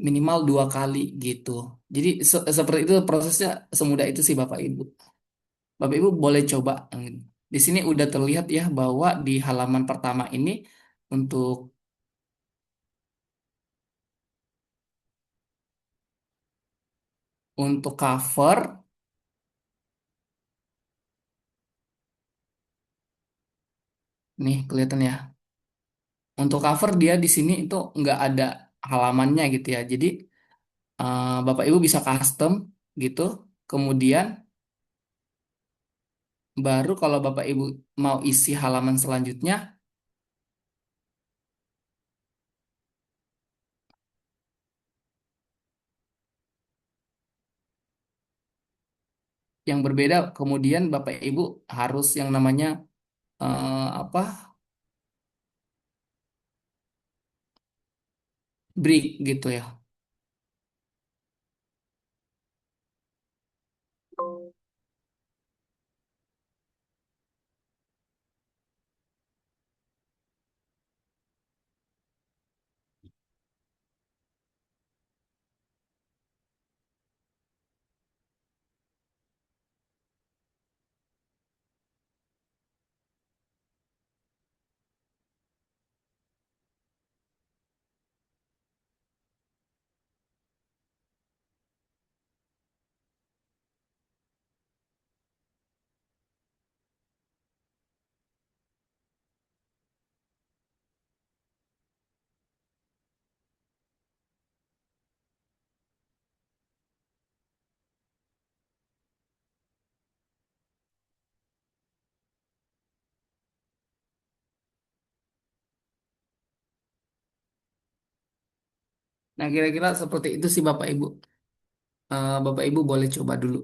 minimal 2 kali gitu. Jadi seperti itu prosesnya, semudah itu sih Bapak Ibu. Bapak Ibu boleh coba. Di sini udah terlihat ya bahwa di halaman pertama ini untuk untuk cover nih kelihatan ya. Untuk cover dia di sini itu nggak ada halamannya gitu ya. Jadi Bapak Ibu bisa custom gitu. Kemudian baru kalau Bapak Ibu mau isi halaman selanjutnya yang berbeda, kemudian Bapak Ibu harus yang namanya apa break gitu ya. Nah, kira-kira seperti itu sih Bapak Ibu. Bapak Ibu boleh coba dulu.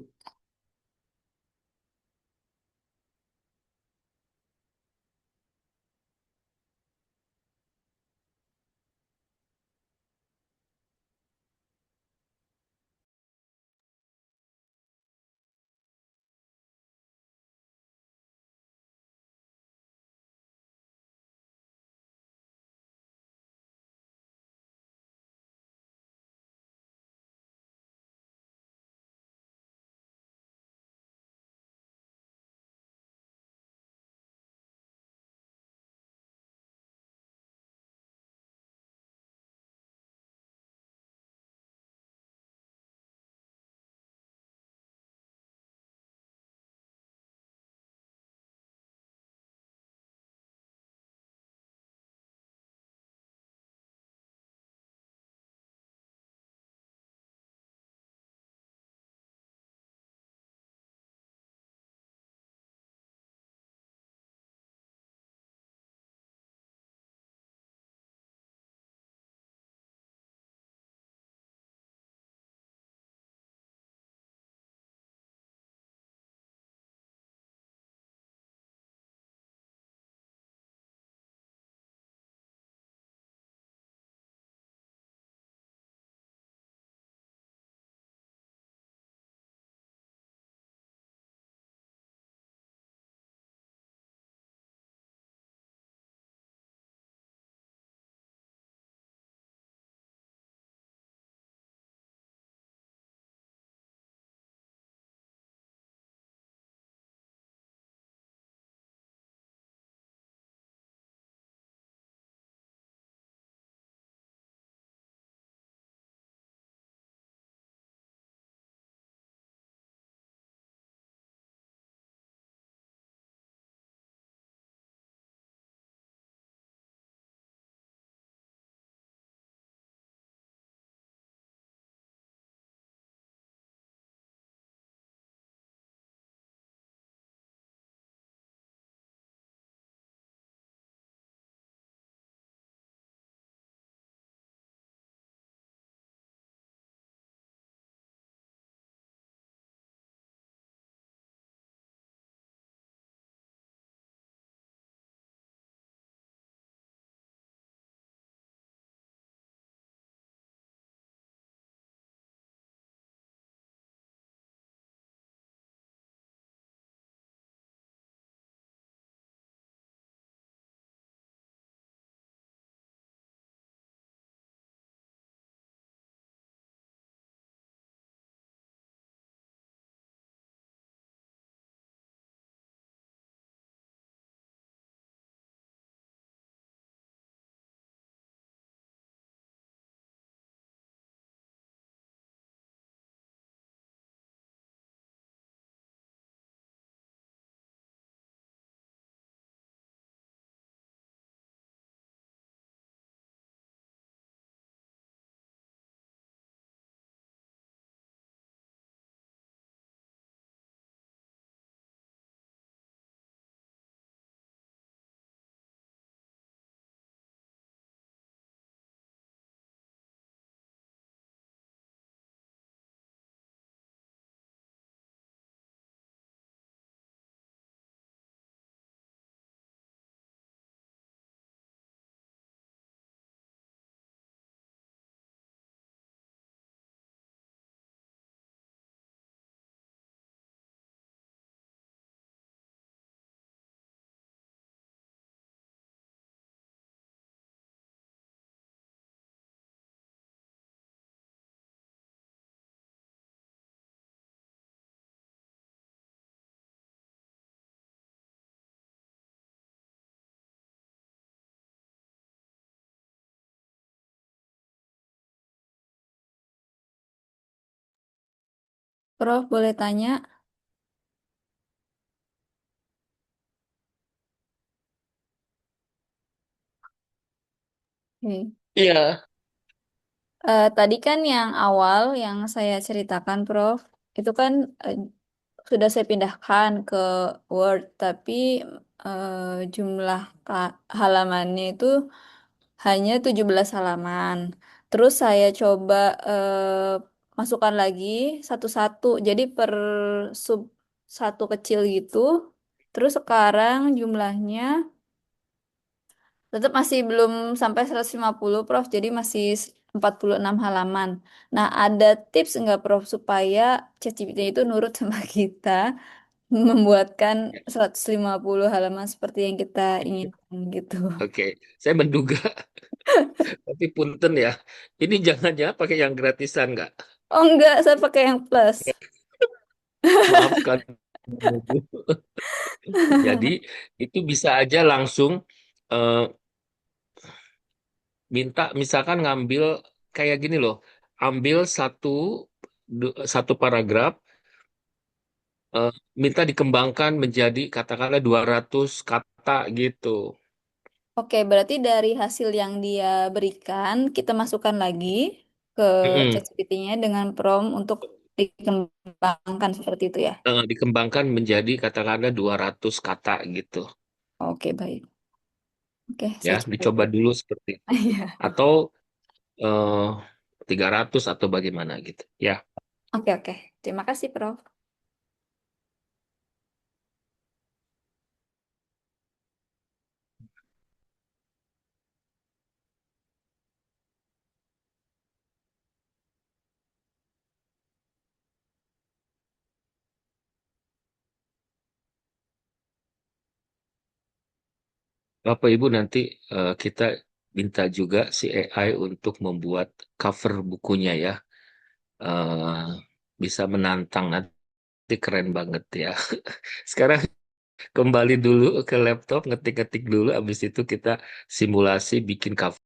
Prof, boleh tanya? Oke. Iya. Tadi kan yang awal yang saya ceritakan, Prof, itu kan eh, sudah saya pindahkan ke Word, tapi eh, jumlah halamannya itu hanya 17 halaman. Terus saya coba masukkan lagi satu-satu. Jadi per sub satu kecil gitu. Terus sekarang jumlahnya tetap masih belum sampai 150 Prof. Jadi masih 46 halaman. Nah, ada tips nggak Prof supaya ChatGPT itu nurut sama kita membuatkan 150 halaman seperti yang kita inginkan gitu. Oke, saya menduga, tapi punten ya. Ini jangan-jangan pakai yang gratisan nggak? Oh enggak, saya pakai yang plus. Maafkan. Jadi itu bisa aja langsung eh, minta, misalkan ngambil kayak gini loh, ambil satu paragraf, eh, minta dikembangkan menjadi katakanlah 200 kata gitu. Oke, berarti dari hasil yang dia berikan, kita masukkan lagi ke Mm-mm. ChatGPT-nya dengan prompt untuk dikembangkan seperti itu ya. Dikembangkan menjadi katakanlah 200 kata gitu. Oke, baik. Oke, Ya, saya coba dicoba itu. dulu seperti itu. Iya. Atau eh 300 atau bagaimana gitu. Ya, Oke, oke. Terima kasih, Prof. Bapak Ibu nanti kita minta juga si AI untuk membuat cover bukunya ya. eh Bisa menantang nanti keren banget ya. Sekarang kembali dulu ke laptop, ngetik-ngetik dulu, habis itu kita simulasi bikin cover.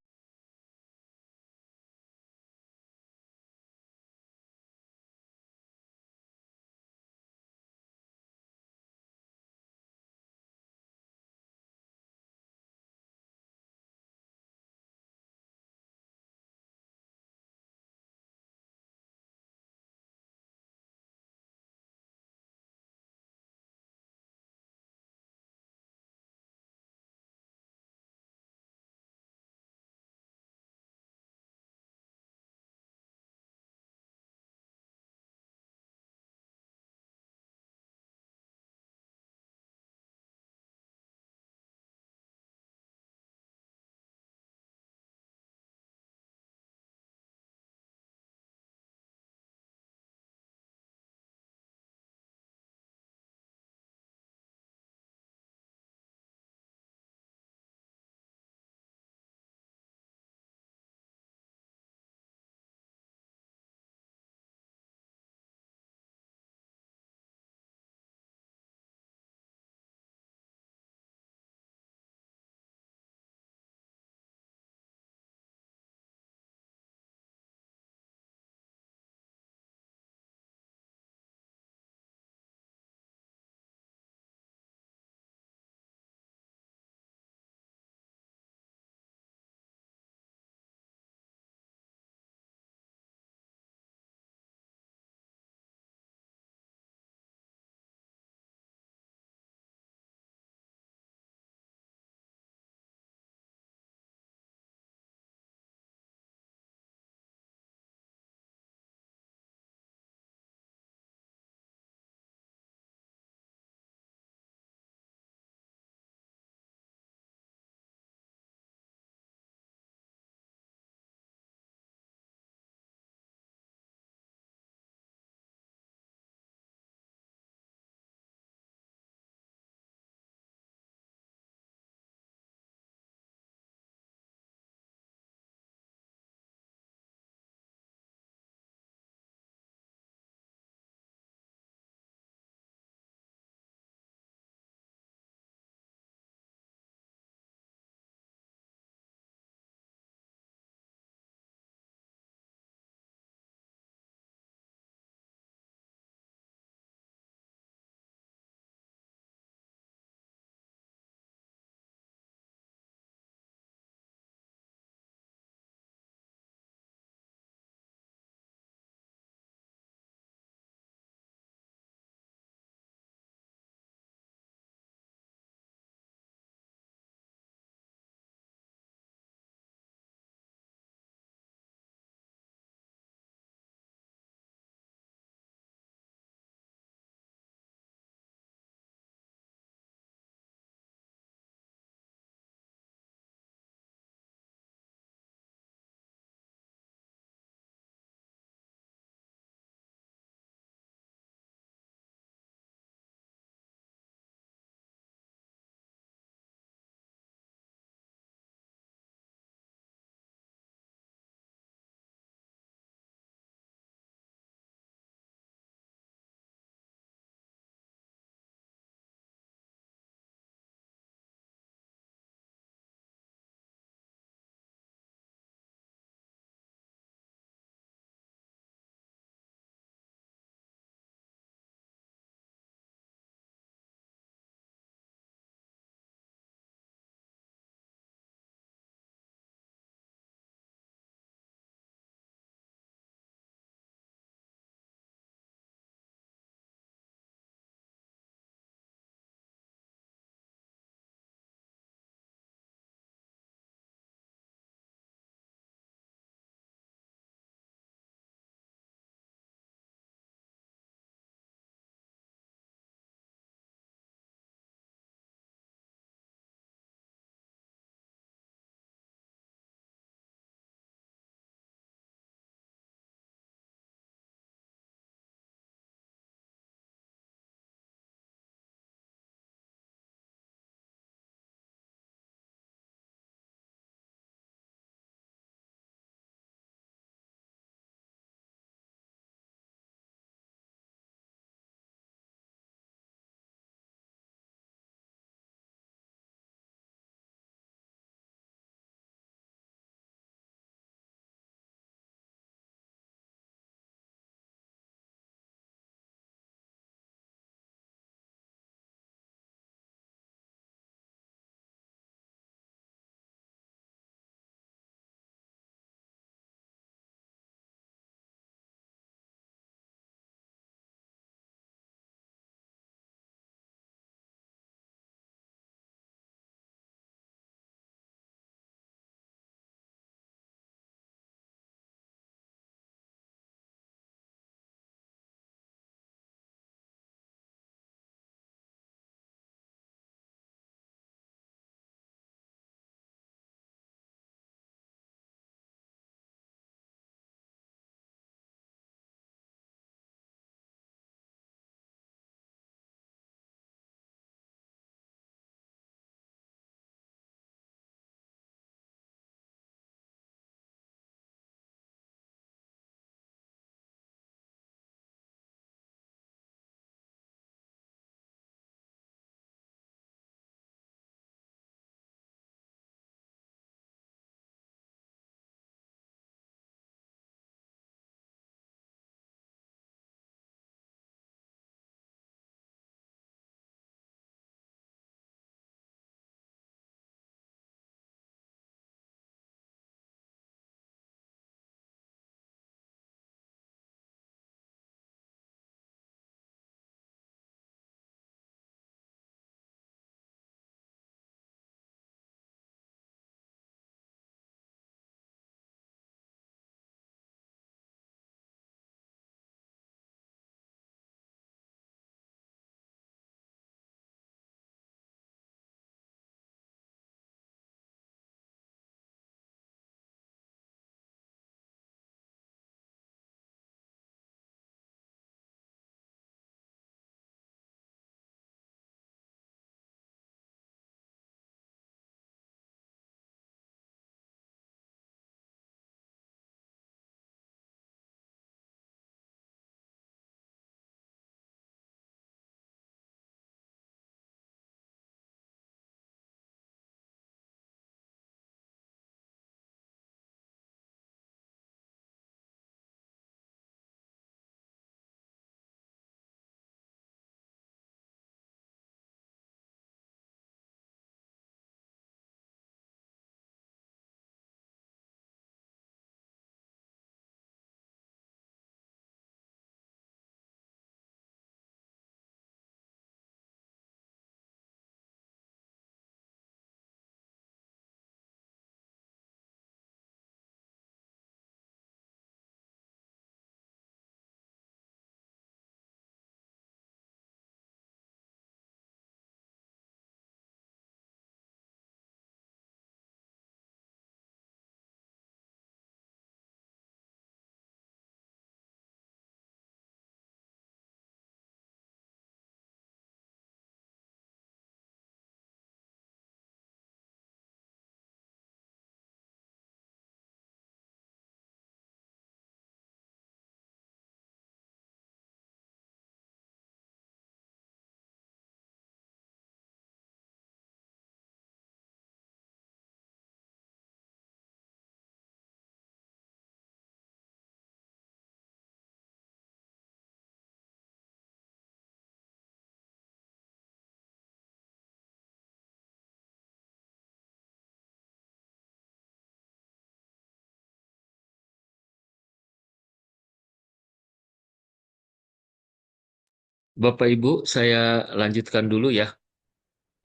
Bapak Ibu, saya lanjutkan dulu ya.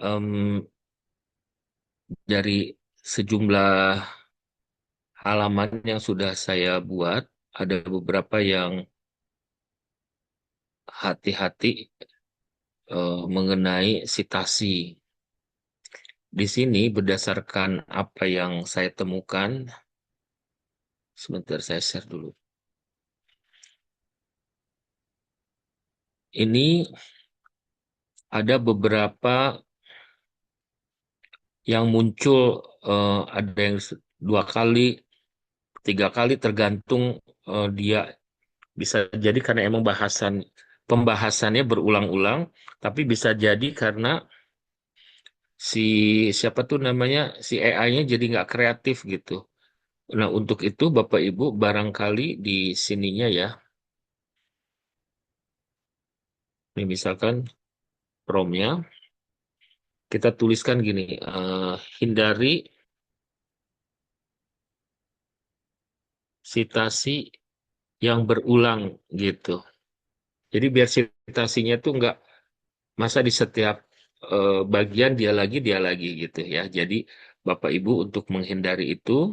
Em, dari sejumlah halaman yang sudah saya buat, ada beberapa yang hati-hati mengenai sitasi. Di sini berdasarkan apa yang saya temukan, sebentar saya share dulu. Ini ada beberapa yang muncul, ada yang dua kali, tiga kali tergantung dia bisa jadi karena emang pembahasannya berulang-ulang, tapi bisa jadi karena si siapa tuh namanya si AI-nya jadi nggak kreatif gitu. Nah, untuk itu Bapak Ibu barangkali di sininya ya, ini misalkan promnya kita tuliskan gini, hindari sitasi yang berulang gitu. Jadi biar sitasinya tuh nggak masa di setiap bagian dia lagi gitu ya. Jadi Bapak Ibu untuk menghindari itu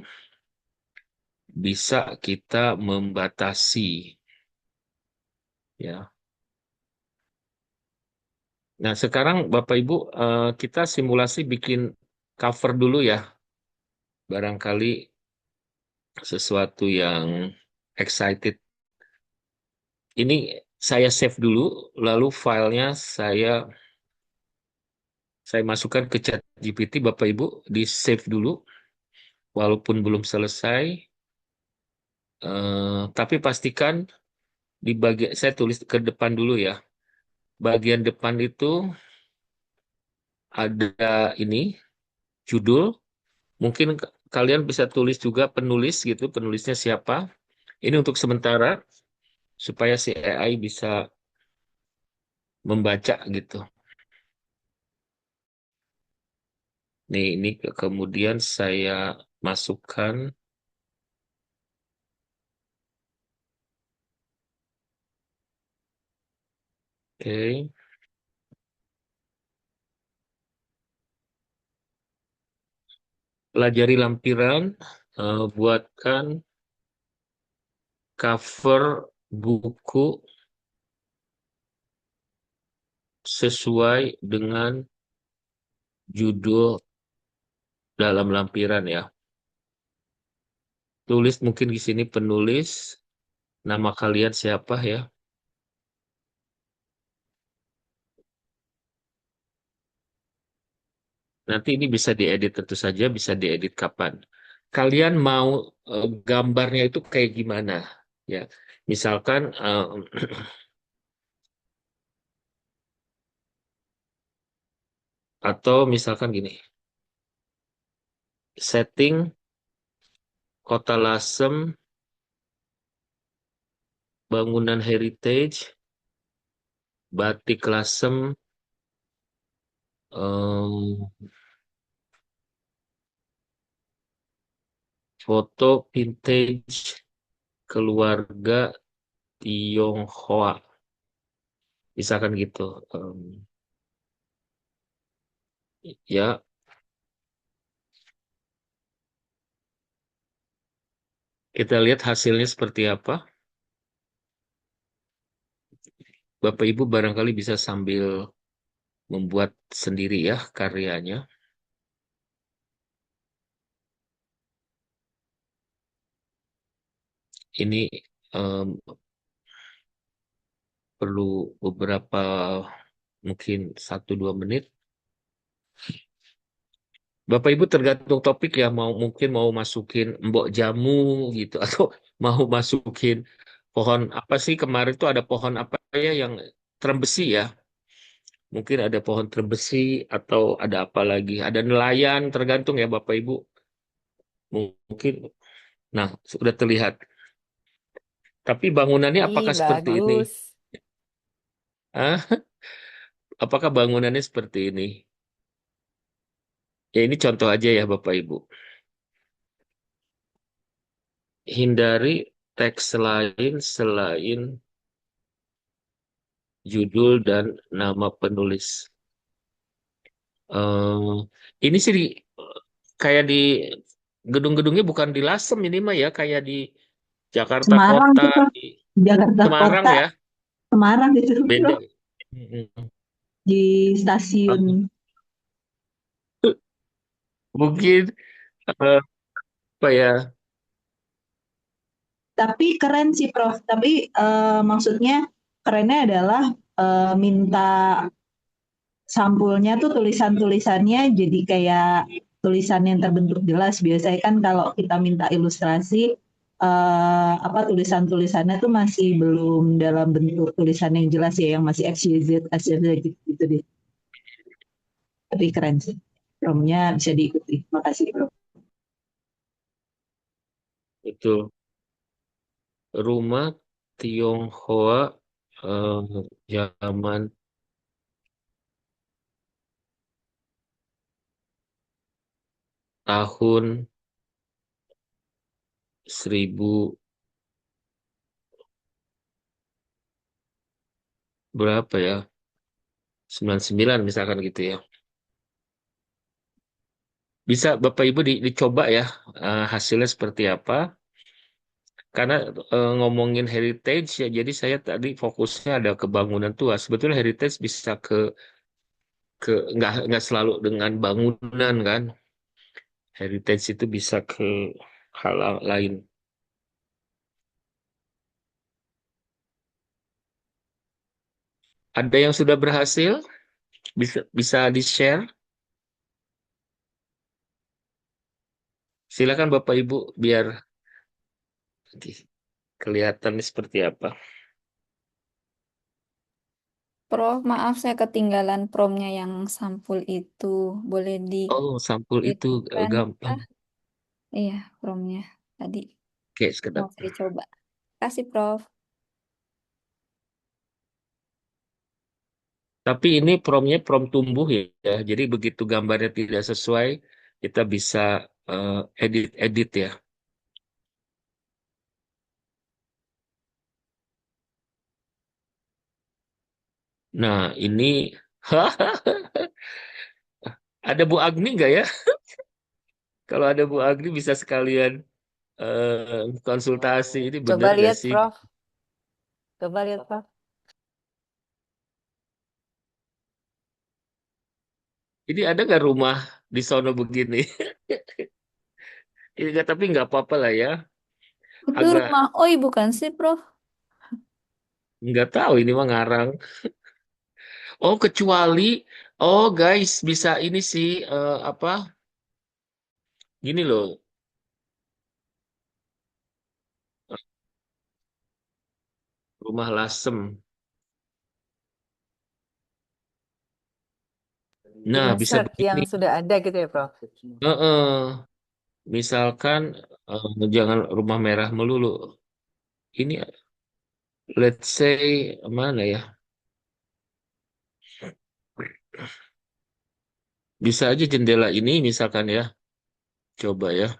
bisa kita membatasi ya. Nah, sekarang Bapak Ibu kita simulasi bikin cover dulu ya. Barangkali sesuatu yang excited. Ini saya save dulu, lalu filenya saya masukkan ke chat GPT, Bapak Ibu di save dulu, walaupun belum selesai. Tapi pastikan di bagian saya tulis ke depan dulu ya. Bagian depan itu ada ini judul. Mungkin kalian bisa tulis juga penulis gitu, penulisnya siapa. Ini untuk sementara supaya si AI bisa membaca gitu. Nih, ini kemudian saya masukkan. Oke, pelajari lampiran, buatkan cover buku sesuai dengan judul dalam lampiran ya. Tulis mungkin di sini penulis, nama kalian siapa ya. Nanti ini bisa diedit tentu saja, bisa diedit kapan. Kalian mau gambarnya itu kayak gimana? Ya, misalkan atau misalkan gini, setting Kota Lasem, bangunan heritage, batik Lasem, em, foto vintage keluarga Tionghoa, misalkan gitu. Ya, kita lihat hasilnya seperti apa. Bapak Ibu barangkali bisa sambil membuat sendiri ya karyanya. Ini em, perlu beberapa mungkin 1-2 menit. Bapak Ibu tergantung topik ya, mungkin mau masukin mbok jamu gitu atau mau masukin pohon apa sih kemarin tuh ada pohon apa ya yang terembesi ya. Mungkin ada pohon terembesi atau ada apa lagi? Ada nelayan tergantung ya Bapak Ibu. Mungkin nah sudah terlihat. Tapi bangunannya Ih, apakah seperti ini? bagus. Ah, apakah bangunannya seperti ini? Ya ini contoh aja ya Bapak Ibu. Hindari teks lain selain judul dan nama penulis. eh ini sih kayak di gedung-gedungnya bukan di Lasem ini mah ya, kayak di Jakarta Semarang Kota, tuh Prof. di Jakarta Semarang Kota, ya, Semarang itu beda. Prof. Mm-mm. Di stasiun. Mungkin eh, apa ya? Tapi keren sih Prof. Tapi maksudnya kerennya adalah minta sampulnya tuh tulisan-tulisannya jadi kayak tulisan yang terbentuk jelas. Biasanya kan kalau kita minta ilustrasi, apa tulisan-tulisannya tuh masih belum dalam bentuk tulisan yang jelas ya, yang masih XYZ, XYZ gitu, gitu deh. Tapi keren sih. Promnya bisa diikuti. Makasih, Bro. Itu rumah Tionghoa zaman tahun 1000 berapa ya? 99 misalkan gitu ya. Bisa Bapak Ibu dicoba ya hasilnya seperti apa. Karena ngomongin heritage ya, jadi saya tadi fokusnya ada ke bangunan tua. Sebetulnya heritage bisa ke nggak selalu dengan bangunan kan. Heritage itu bisa ke hal lain. Ada yang sudah berhasil? Bisa bisa di-share? Silakan Bapak Ibu biar kelihatan seperti apa. Prof, maaf saya ketinggalan promnya yang sampul itu. Boleh Oh, sampul itu dikirimkan gampang. kah? Iya, promnya tadi Oke, mau sekedap. saya coba. Kasih, Prof. Tapi ini promnya prom tumbuh ya. Jadi begitu gambarnya tidak sesuai, kita bisa edit-edit ya. Nah, ini ada Bu Agni nggak ya? Kalau ada Bu Agni bisa sekalian konsultasi. Ini Coba benar nggak lihat, sih? Prof. Coba lihat, Prof. Ini ada nggak rumah di sono begini? Ini nggak, tapi nggak apa-apa lah ya. Itu Agak rumah Oi bukan sih, Prof? nggak tahu ini mah ngarang. Oh, kecuali, oh guys, bisa ini sih apa? Gini loh, rumah Lasem. Nah, bisa Insert yang begini. sudah ada gitu ya, Prof. Heeh. Misalkan jangan rumah merah melulu. Ini let's say mana ya? Bisa aja jendela ini misalkan ya. Coba ya.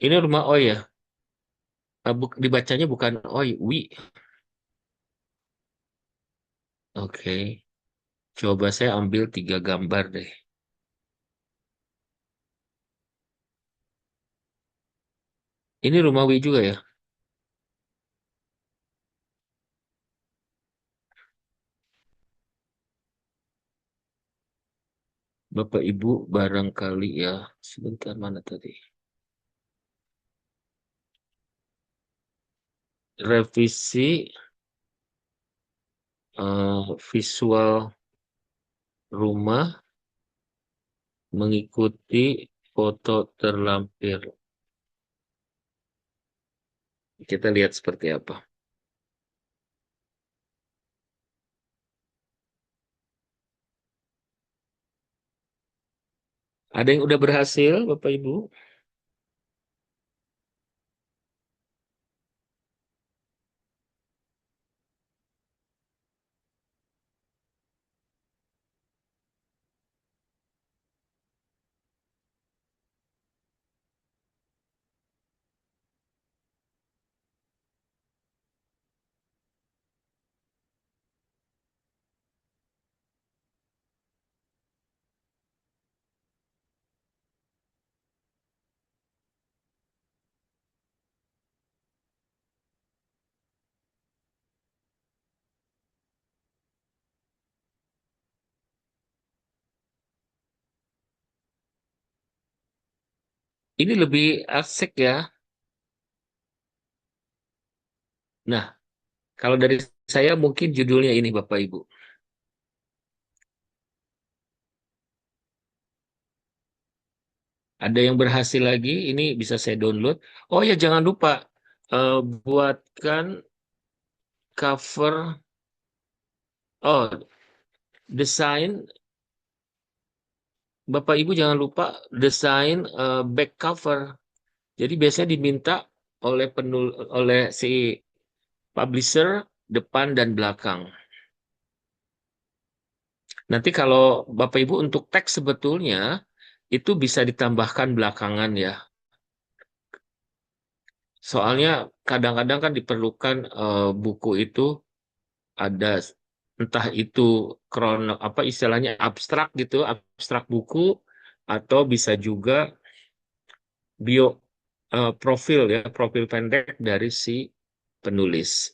Ini rumah Oi ya. Dibacanya bukan Oi, Wi. Oke. Coba saya ambil 3 gambar deh. Ini rumah Wi juga ya. Bapak Ibu barangkali ya. Sebentar mana tadi? Revisi visual rumah mengikuti foto terlampir. Kita lihat seperti apa. Ada yang udah berhasil, Bapak Ibu? Ini lebih asik ya. Nah, kalau dari saya mungkin judulnya ini Bapak Ibu. Ada yang berhasil lagi, ini bisa saya download. Oh ya, jangan lupa buatkan cover. Oh, desain. Bapak Ibu jangan lupa desain back cover. Jadi biasanya diminta oleh si publisher depan dan belakang. Nanti kalau Bapak Ibu untuk teks sebetulnya itu bisa ditambahkan belakangan ya. Soalnya kadang-kadang kan diperlukan buku itu ada entah itu apa istilahnya abstrak gitu, abstrak buku atau bisa juga bio profil ya, profil pendek dari si penulis.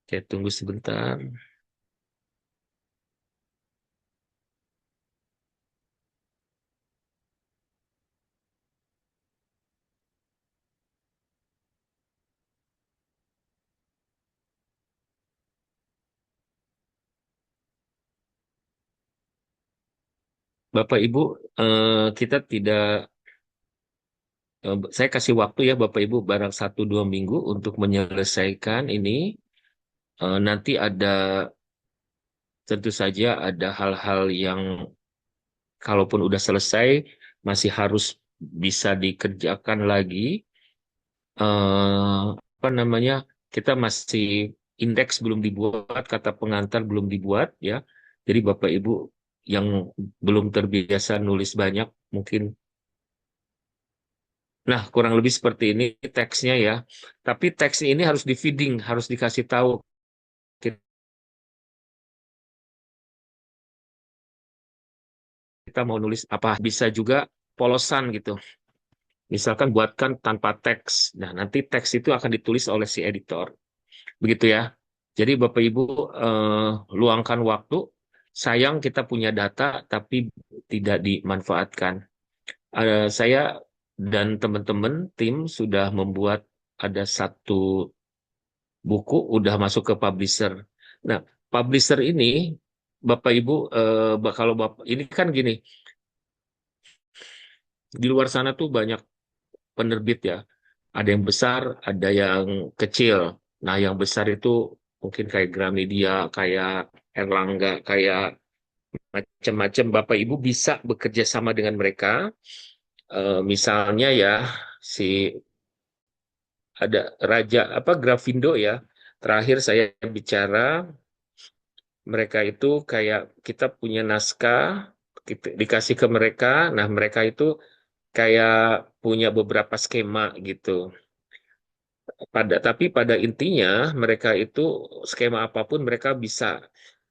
Oke, tunggu sebentar. Bapak Ibu, kita tidak, saya kasih waktu ya Bapak Ibu barang 1-2 minggu untuk menyelesaikan ini. Nanti tentu saja ada hal-hal yang kalaupun udah selesai masih harus bisa dikerjakan lagi. Apa namanya? Kita masih indeks belum dibuat, kata pengantar belum dibuat ya. Jadi Bapak Ibu yang belum terbiasa nulis banyak mungkin. Nah, kurang lebih seperti ini teksnya ya. Tapi teks ini harus di feeding, harus dikasih tahu kita mau nulis apa. Bisa juga polosan gitu. Misalkan buatkan tanpa teks. Nah, nanti teks itu akan ditulis oleh si editor. Begitu ya. Jadi Bapak Ibu luangkan waktu. Sayang kita punya data tapi tidak dimanfaatkan. Saya dan teman-teman tim sudah membuat ada satu buku udah masuk ke publisher. Nah, publisher ini Bapak Ibu kalau Bapak ini kan gini, di luar sana tuh banyak penerbit ya. Ada yang besar, ada yang kecil. Nah, yang besar itu mungkin kayak Gramedia, kayak Erlangga, kayak macam-macam. Bapak Ibu bisa bekerja sama dengan mereka. Misalnya ya, si ada Raja apa Grafindo ya. Terakhir saya bicara, mereka itu kayak kita punya naskah, kita dikasih ke mereka. Nah, mereka itu kayak punya beberapa skema gitu. Tapi pada intinya mereka itu skema apapun mereka bisa.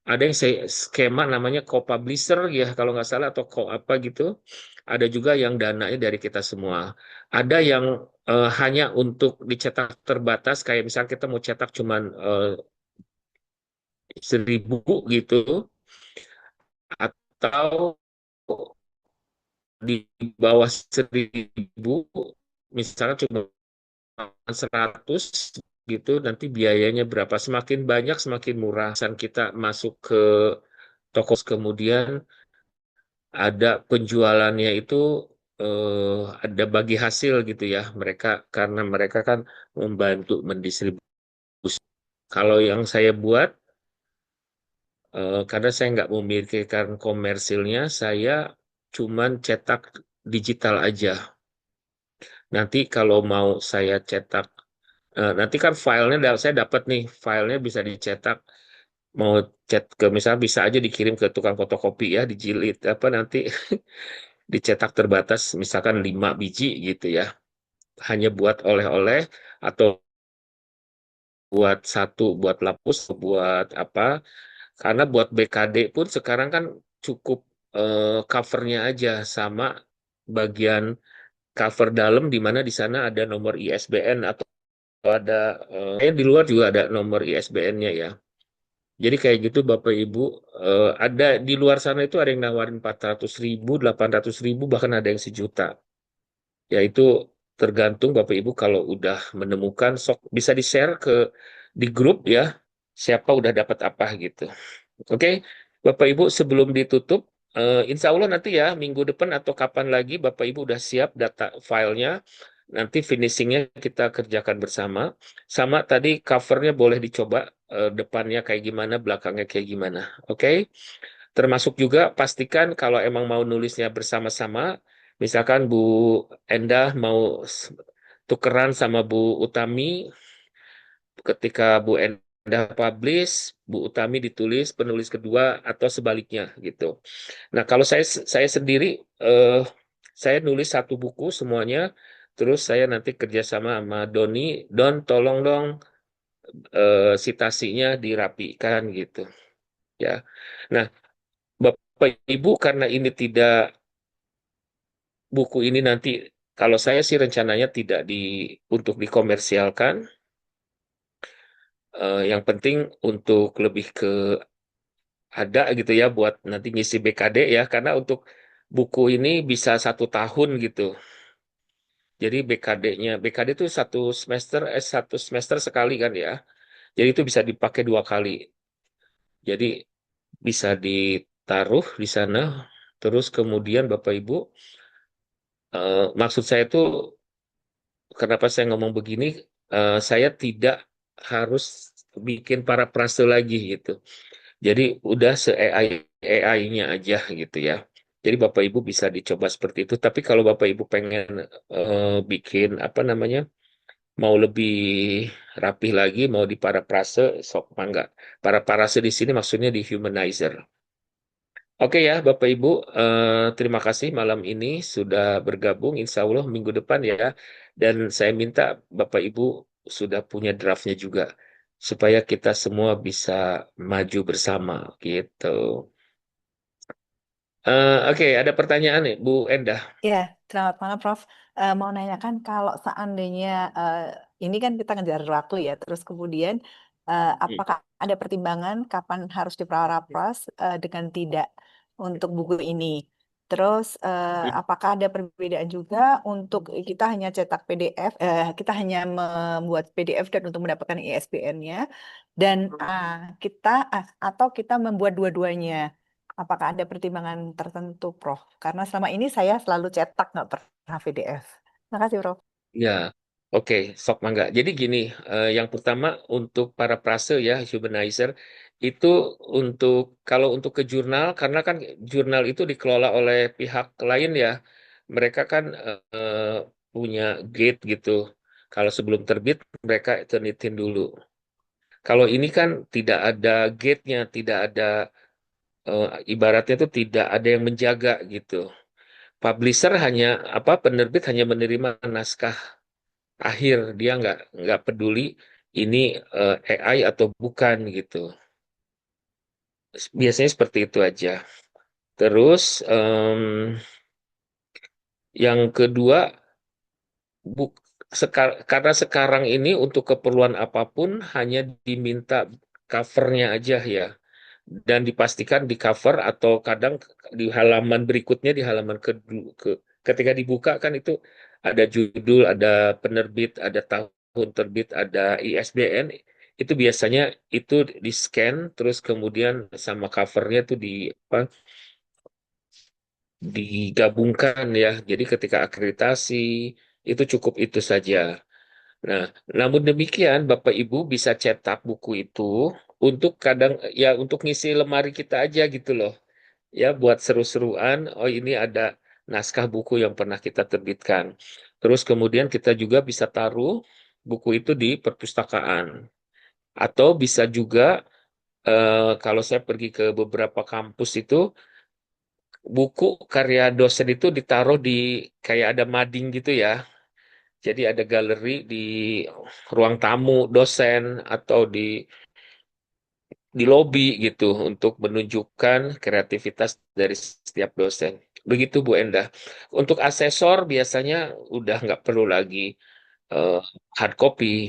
Ada yang saya skema namanya co-publisher ya kalau nggak salah atau co apa gitu. Ada juga yang dananya dari kita semua. Ada yang hanya untuk dicetak terbatas kayak misalnya kita mau cetak cuman 1.000 gitu atau di bawah 1.000 misalnya cuma 100 gitu nanti biayanya berapa semakin banyak semakin murah dan kita masuk ke toko kemudian ada penjualannya itu ada bagi hasil gitu ya mereka karena mereka kan membantu mendistribusi kalau yang saya buat karena saya nggak memikirkan komersilnya saya cuman cetak digital aja nanti kalau mau saya cetak nanti kan filenya saya dapat nih filenya bisa dicetak mau cet ke misalnya bisa aja dikirim ke tukang fotokopi ya dijilid apa nanti dicetak terbatas misalkan 5 biji gitu ya hanya buat oleh-oleh atau buat satu buat lapus buat apa karena buat BKD pun sekarang kan cukup covernya aja sama bagian cover dalam di mana di sana ada nomor ISBN atau ada di luar juga ada nomor ISBN-nya ya Jadi kayak gitu Bapak Ibu, ada di luar sana itu ada yang nawarin 400.000, 800.000, bahkan ada yang 1 juta. Ya itu tergantung Bapak Ibu kalau udah menemukan, sok bisa di-share di grup ya, siapa udah dapat apa gitu. Oke, Bapak Ibu sebelum ditutup, insya Allah nanti ya minggu depan atau kapan lagi Bapak Ibu udah siap data filenya, nanti finishingnya kita kerjakan bersama. Sama tadi covernya boleh dicoba, depannya kayak gimana, belakangnya kayak gimana. Oke, termasuk juga pastikan kalau emang mau nulisnya bersama-sama, misalkan Bu Endah mau tukeran sama Bu Utami, ketika Bu Endah publish, Bu Utami ditulis penulis kedua atau sebaliknya gitu. Nah, kalau saya sendiri, eh, saya nulis 1 buku semuanya, terus saya nanti kerjasama sama Doni, Don tolong dong sitasinya dirapikan gitu ya. Nah, Bapak Ibu karena ini tidak, buku ini nanti kalau saya sih rencananya tidak untuk dikomersialkan. Yang penting untuk lebih ke ada gitu ya buat nanti ngisi BKD ya, karena untuk buku ini bisa 1 tahun gitu. Jadi BKD itu 1 semester sekali kan ya. Jadi itu bisa dipakai 2 kali. Jadi bisa ditaruh di sana. Terus kemudian Bapak Ibu, maksud saya itu kenapa saya ngomong begini, saya tidak harus bikin parafrase lagi gitu. Jadi udah AI-nya aja gitu ya. Jadi Bapak Ibu bisa dicoba seperti itu. Tapi kalau Bapak Ibu pengen bikin apa namanya, mau lebih rapih lagi, mau di parafrase, sok mangga. Parafrase di sini maksudnya di humanizer. Oke ya, Bapak Ibu, terima kasih malam ini sudah bergabung. Insya Allah minggu depan ya. Dan saya minta Bapak Ibu sudah punya draftnya juga, supaya kita semua bisa maju bersama gitu. Oke, ada pertanyaan nih, Bu Endah. Ya, selamat malam Prof. Mau nanyakan kalau seandainya ini kan kita ngejar waktu ya, terus kemudian Hmm. apakah ada pertimbangan kapan harus diparapras dengan tidak untuk buku ini? Terus apakah ada perbedaan juga untuk kita hanya cetak PDF, kita hanya membuat PDF dan untuk mendapatkan ISBN-nya, dan kita atau kita membuat dua-duanya? Apakah ada pertimbangan tertentu, Prof? Karena selama ini saya selalu cetak, nggak pernah PDF. Terima kasih, Prof. Ya, oke, sok mangga. Jadi gini, yang pertama untuk para prase ya, humanizer, itu untuk, kalau untuk ke jurnal, karena kan jurnal itu dikelola oleh pihak lain ya, mereka kan punya gate gitu. Kalau sebelum terbit, mereka tenitin dulu. Kalau ini kan tidak ada gate-nya, tidak ada, ibaratnya itu tidak ada yang menjaga gitu. Publisher hanya, penerbit hanya menerima naskah akhir, dia nggak peduli ini AI atau bukan gitu. Biasanya seperti itu aja. Terus yang kedua, buk- karena sekarang ini untuk keperluan apapun hanya diminta covernya aja ya, dan dipastikan di cover atau kadang di halaman berikutnya, di halaman ketika dibuka kan itu ada judul, ada penerbit, ada tahun terbit, ada ISBN. Itu biasanya itu di scan terus kemudian sama covernya tuh apa, digabungkan ya. Jadi ketika akreditasi itu cukup itu saja. Nah, namun demikian Bapak Ibu bisa cetak buku itu untuk kadang ya untuk ngisi lemari kita aja gitu loh. Ya buat seru-seruan, oh ini ada naskah buku yang pernah kita terbitkan. Terus kemudian kita juga bisa taruh buku itu di perpustakaan. Atau bisa juga, kalau saya pergi ke beberapa kampus itu, buku karya dosen itu ditaruh di, kayak ada mading gitu ya. Jadi ada galeri di ruang tamu dosen atau di lobi gitu untuk menunjukkan kreativitas dari setiap dosen. Begitu Bu Endah. Untuk asesor biasanya udah nggak perlu lagi eh, hard copy,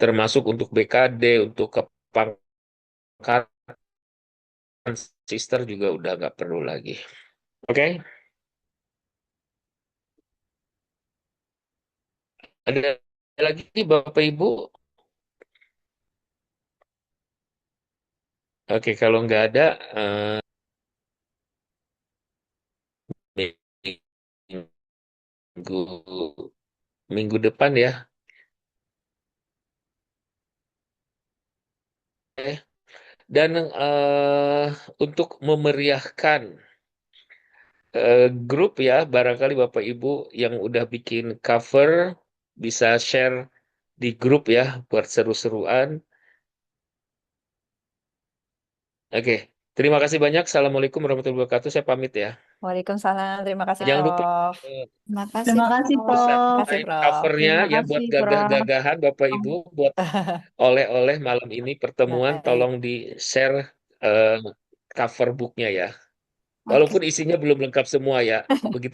termasuk untuk BKD, untuk sister juga udah nggak perlu lagi. Oke, ada lagi Bapak Ibu? Oke, kalau nggak ada, minggu minggu depan ya. Dan untuk memeriahkan grup ya, barangkali Bapak Ibu yang udah bikin cover bisa share di grup ya buat seru-seruan. Oke, terima kasih banyak. Assalamualaikum warahmatullahi wabarakatuh. Saya pamit ya. Waalaikumsalam. Terima kasih, Jangan lupa Prof. Terima kasih, Terima kasih, Prof. pesan Terima Prof. kasih, main Prof. covernya Terima ya buat kasih, Prof. gagah-gagahan Bapak Ibu buat oleh-oleh malam ini pertemuan Baik. tolong di-share cover booknya ya. Oke. Walaupun isinya belum lengkap semua ya. Begitu